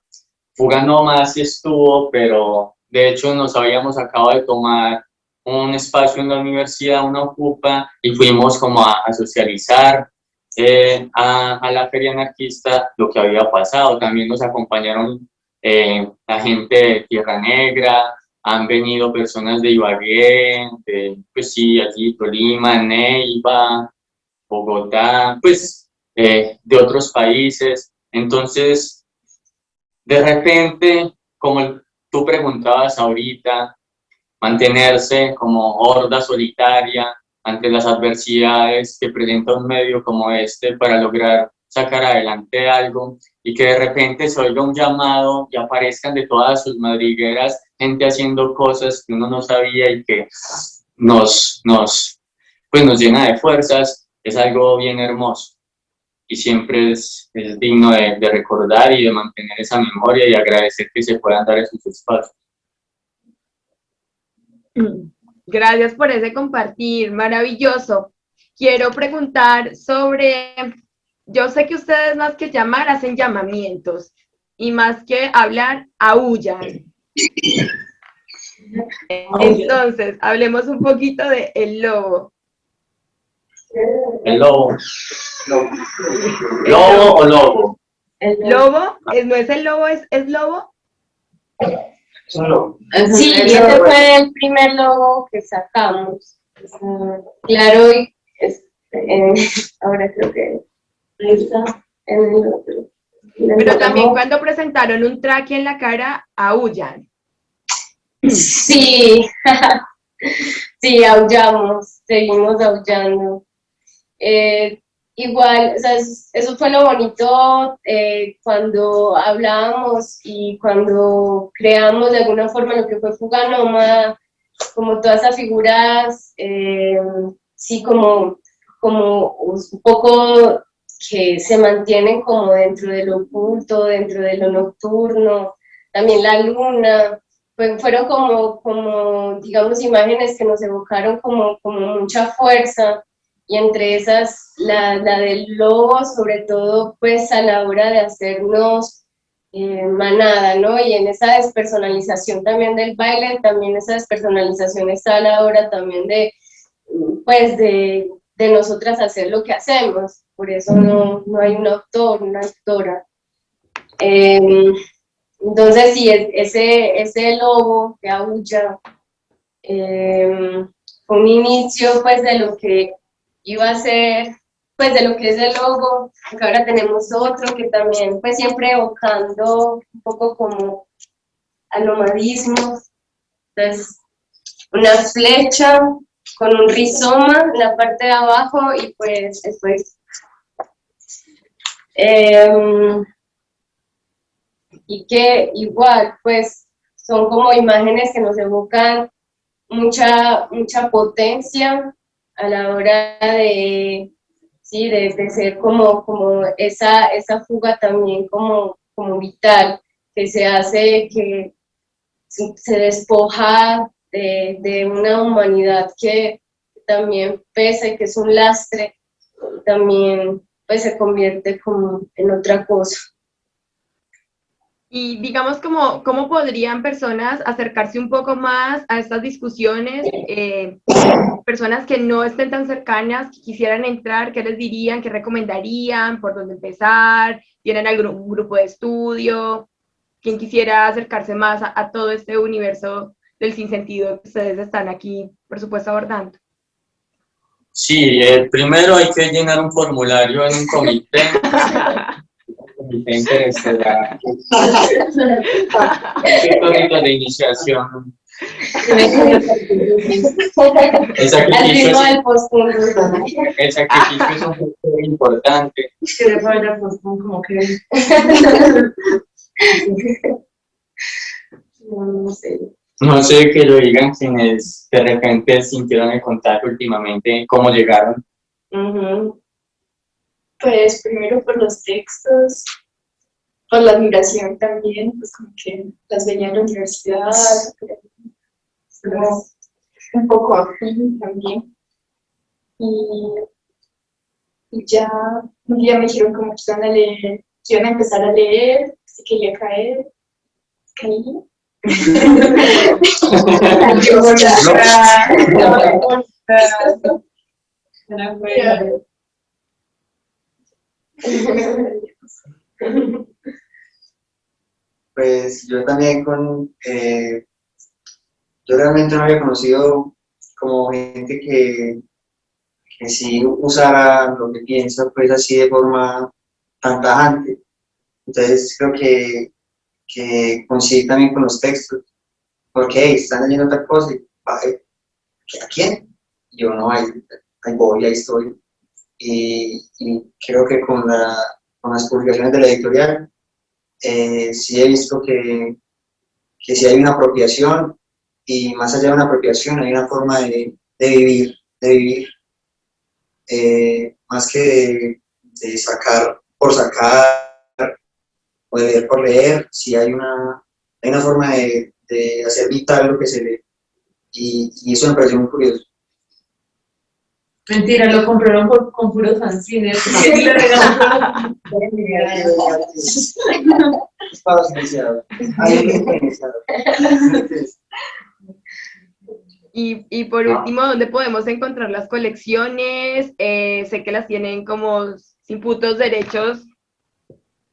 Fuga No Más estuvo, pero de hecho nos habíamos acabado de tomar un espacio en la universidad, una ocupa, y fuimos como a socializar a la feria anarquista lo que había pasado. También nos acompañaron la gente de Tierra Negra, han venido personas de Ibagué, pues sí, allí Tolima, Neiva, Bogotá, pues de otros países. Entonces, de repente, como tú preguntabas ahorita, mantenerse como horda solitaria ante las adversidades que presenta un medio como este para lograr sacar adelante algo, y que de repente se oiga un llamado y aparezcan de todas sus madrigueras gente haciendo cosas que uno no sabía y que pues nos llena de fuerzas, es algo bien hermoso. Y siempre es digno de recordar y de mantener esa memoria y agradecer que se puedan dar esos espacios. Gracias por ese compartir, maravilloso. Quiero preguntar sobre, yo sé que ustedes más que llamar hacen llamamientos y más que hablar, aúllan. Entonces, hablemos un poquito de El Lobo. El lobo. ¿Lobo o lobo? ¿Lobo? ¿No es el lobo? ¿Es lobo? Solo. Sí, ese fue el primer logo que sacamos. Claro, y ahora creo que ahí está en el otro. Pero también cuando presentaron un traque en la cara, aúllan. Sí, sí, aullamos, seguimos aullando. Igual, o sea, eso fue lo bonito cuando hablábamos y cuando creamos de alguna forma lo que fue Fuga Nómada, como todas esas figuras, sí, como un poco que se mantienen como dentro de lo oculto, dentro de lo nocturno, también la luna, pues fueron como digamos, imágenes que nos evocaron como mucha fuerza. Y entre esas, la del lobo, sobre todo, pues a la hora de hacernos manada, ¿no? Y en esa despersonalización también del baile, también esa despersonalización está a la hora también de, pues, de nosotras hacer lo que hacemos. Por eso no hay un autor, una autora. Entonces, sí, ese logo que aúlla fue un inicio, pues, de lo que iba a ser, pues, de lo que es el logo. Acá ahora tenemos otro que también, pues, siempre evocando un poco como al nomadismo. Entonces, una flecha con un rizoma en la parte de abajo y, pues, después y que igual, pues, son como imágenes que nos evocan mucha potencia a la hora de, sí, de ser como esa fuga también como vital, que se hace, que se despoja de una humanidad que también pesa y que es un lastre, también pues se convierte como en otra cosa. Y digamos, ¿cómo podrían personas acercarse un poco más a estas discusiones? Personas que no estén tan cercanas, que quisieran entrar, ¿qué les dirían? ¿Qué recomendarían? ¿Por dónde empezar? ¿Tienen algún grupo de estudio? ¿Quién quisiera acercarse más a todo este universo del sinsentido que ustedes están aquí, por supuesto, abordando? Sí, primero hay que llenar un formulario en un comité. Comité interestelar. Un poquito de iniciación. El sacrificio es un poco importante. No sé que lo digan quienes de repente sintieron el contacto últimamente, cómo llegaron. Pues primero por los textos, por la admiración también, pues como que las veía en la universidad, como un poco afín también. Y ya un día me dijeron como que iban a leer, que iban a empezar a leer, así que quería caer, caí. Pues yo también yo realmente no había conocido como gente que sí usara lo que piensa pues así de forma tan tajante. Entonces creo que coincide también con los textos, porque hey, están leyendo otra cosa y ¿a quién? Yo no, ahí voy, ahí estoy. Y creo que con las publicaciones de la editorial sí he visto que sí hay una apropiación, y más allá de una apropiación hay una forma de vivir, más que de sacar por sacar o de leer por leer. Sí hay una forma de hacer vital lo que se lee, y eso me pareció muy curioso. Mentira, lo compraron con puros fanzines. Estaba silenciado. Y por último, ¿dónde podemos encontrar las colecciones? Sé que las tienen como sin putos derechos.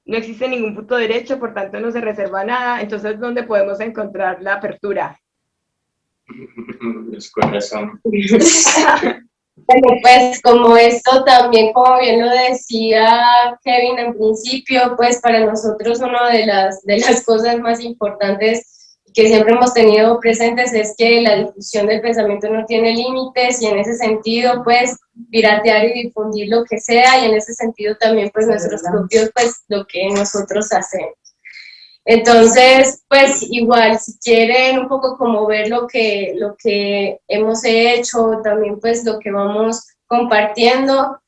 No existe ningún puto derecho, por tanto no se reserva nada. Entonces, ¿dónde podemos encontrar la apertura? Los corazones. Bueno, pues como esto también, como bien lo decía Kevin en principio, pues para nosotros una de las cosas más importantes que siempre hemos tenido presentes es que la difusión del pensamiento no tiene límites, y en ese sentido pues piratear y difundir lo que sea, y en ese sentido también pues nuestros propios, pues lo que nosotros hacemos. Entonces, pues igual, si quieren un poco como ver lo que hemos hecho, también pues lo que vamos compartiendo,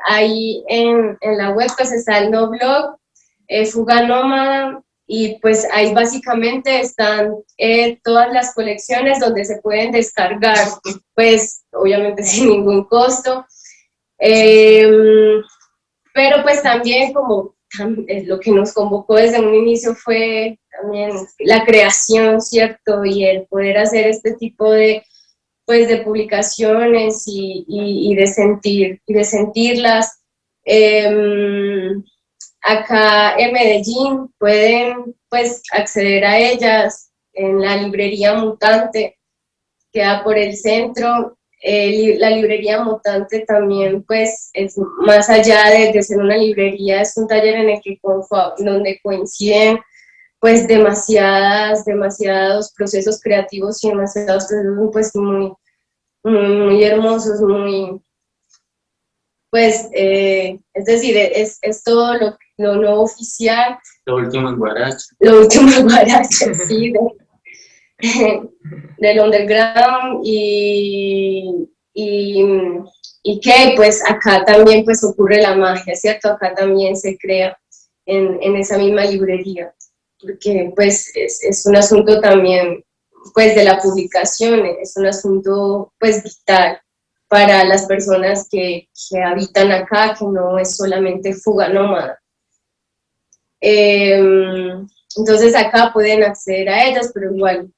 ahí en la web pues está el no blog, Fuga Nómada, y pues ahí básicamente están todas las colecciones donde se pueden descargar, pues obviamente sin ningún costo, pero pues también como lo que nos convocó desde un inicio fue también la creación, ¿cierto? Y el poder hacer este tipo de, pues, de publicaciones y de sentirlas. Acá en Medellín pueden, pues, acceder a ellas en la librería Mutante, que queda por el centro. La librería Mutante también, pues, es más allá de ser una librería, es un taller en el que donde coinciden, pues, demasiados procesos creativos y demasiados procesos, pues, muy hermosos, pues, es decir, es todo lo no oficial. Lo último en Guaracha. Lo último en Guaracha, sí, del underground y que pues acá también pues ocurre la magia, ¿cierto? Acá también se crea en esa misma librería, porque pues es un asunto también pues de la publicación, es un asunto pues vital para las personas que habitan acá, que no es solamente fuga nómada. Entonces acá pueden acceder a ellas, pero igual,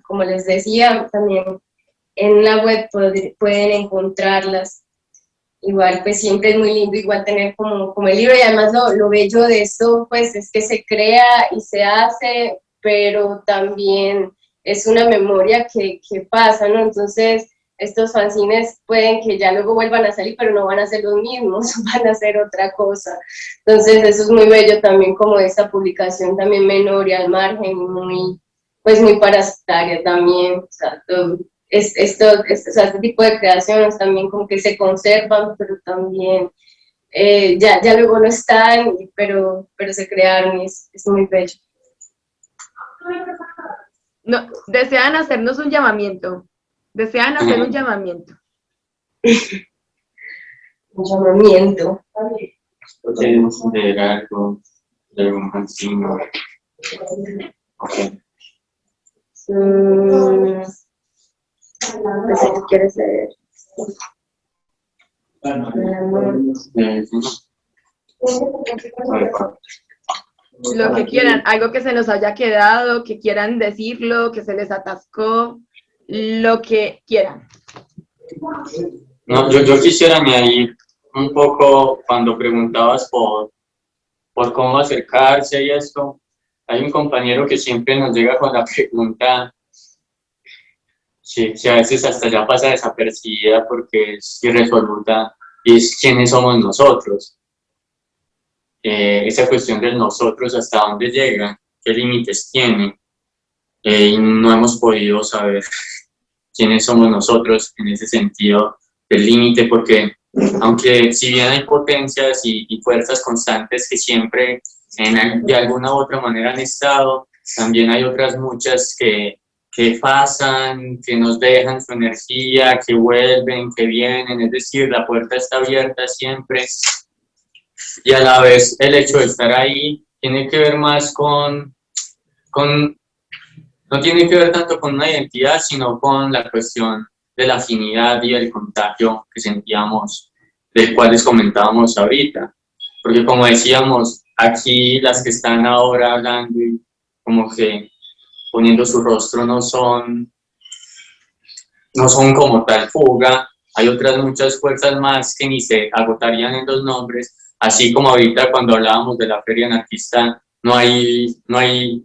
como les decía, también en la web pueden encontrarlas. Igual, pues siempre es muy lindo igual tener como el libro, y además lo bello de esto, pues, es que se crea y se hace, pero también es una memoria que pasa, ¿no? Entonces, estos fanzines pueden que ya luego vuelvan a salir, pero no van a ser los mismos, van a ser otra cosa. Entonces, eso es muy bello también, como esta publicación también menor y al margen, pues muy parasitaria también, o sea, este tipo de creaciones también como que se conservan, pero también ya luego no están, pero se crearon y es muy bello. No, desean hacernos un llamamiento. Desean hacer un llamamiento. Un llamamiento. Podemos leer algo de un fanzine. Okay. No sé qué quieres leer. Lo que quieran, algo que se nos haya quedado, que quieran decirlo, que se les atascó, lo que quieran. No, yo quisiera añadir un poco cuando preguntabas por cómo acercarse y esto. Hay un compañero que siempre nos llega con la pregunta, que a veces hasta ya pasa desapercibida porque es irresoluta, y es quiénes somos nosotros. Esa cuestión del nosotros, hasta dónde llega, qué límites tiene, y no hemos podido saber quiénes somos nosotros en ese sentido del límite, porque aunque si bien hay potencias y fuerzas constantes que siempre de alguna u otra manera han estado, también hay otras muchas que pasan, que nos dejan su energía, que vuelven, que vienen, es decir, la puerta está abierta siempre, y a la vez el hecho de estar ahí tiene que ver más no tiene que ver tanto con una identidad, sino con la cuestión de la afinidad y el contagio que sentíamos, del cual les comentábamos ahorita. Porque como decíamos, aquí las que están ahora hablando y como que poniendo su rostro no son como tal fuga, hay otras muchas fuerzas más que ni se agotarían en los nombres, así como ahorita cuando hablábamos de la Feria Anarquista, no hay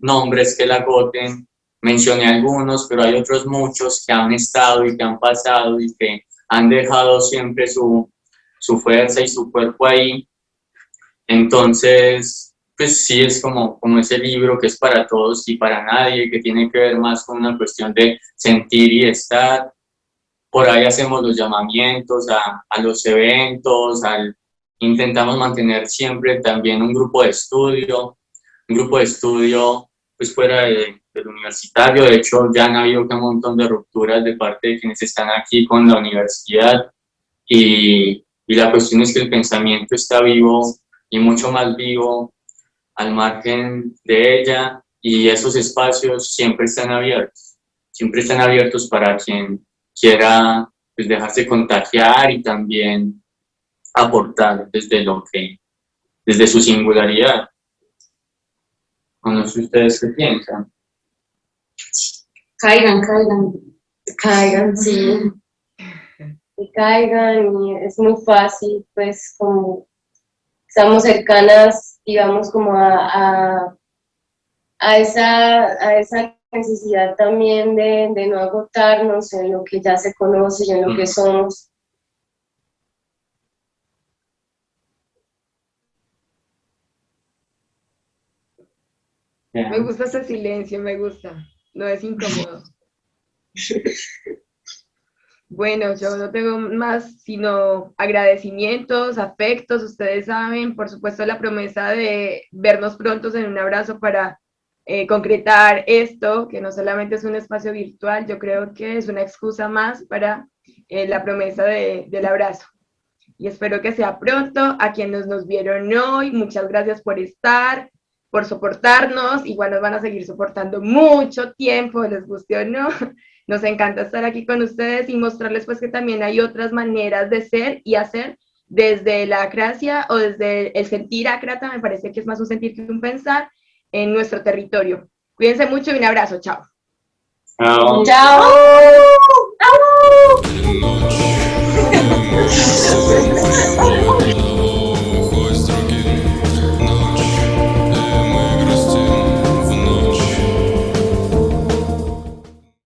nombres que la agoten. Mencioné algunos, pero hay otros muchos que han estado y que han pasado y que han dejado siempre su fuerza y su cuerpo ahí. Entonces, pues sí, es como ese libro que es para todos y para nadie, que tiene que ver más con una cuestión de sentir y estar. Por ahí hacemos los llamamientos a los eventos, intentamos mantener siempre también un grupo de estudio pues fuera del universitario. De hecho, ya han habido un montón de rupturas de parte de quienes están aquí con la universidad, y la cuestión es que el pensamiento está vivo y mucho más vivo al margen de ella, y esos espacios siempre están abiertos para quien quiera, pues, dejarse contagiar y también aportar desde desde su singularidad. O no sé ustedes qué piensan. Caigan. Caigan, sí. Que caigan y es muy fácil, pues como estamos cercanas, digamos, como a esa necesidad también de no agotarnos en lo que ya se conoce y en lo que somos. Me gusta ese silencio, me gusta. No es incómodo. Bueno, yo no tengo más sino agradecimientos, afectos. Ustedes saben, por supuesto, la promesa de vernos prontos en un abrazo para concretar esto, que no solamente es un espacio virtual, yo creo que es una excusa más para la promesa del abrazo. Y espero que sea pronto. A quienes nos vieron hoy, muchas gracias por estar, por soportarnos. Igual nos van a seguir soportando mucho tiempo, les guste o no. Nos encanta estar aquí con ustedes y mostrarles pues que también hay otras maneras de ser y hacer desde la acracia o desde el sentir acrata, me parece que es más un sentir que un pensar en nuestro territorio. Cuídense mucho y un abrazo, chao. Chao. ¡Chao! noche.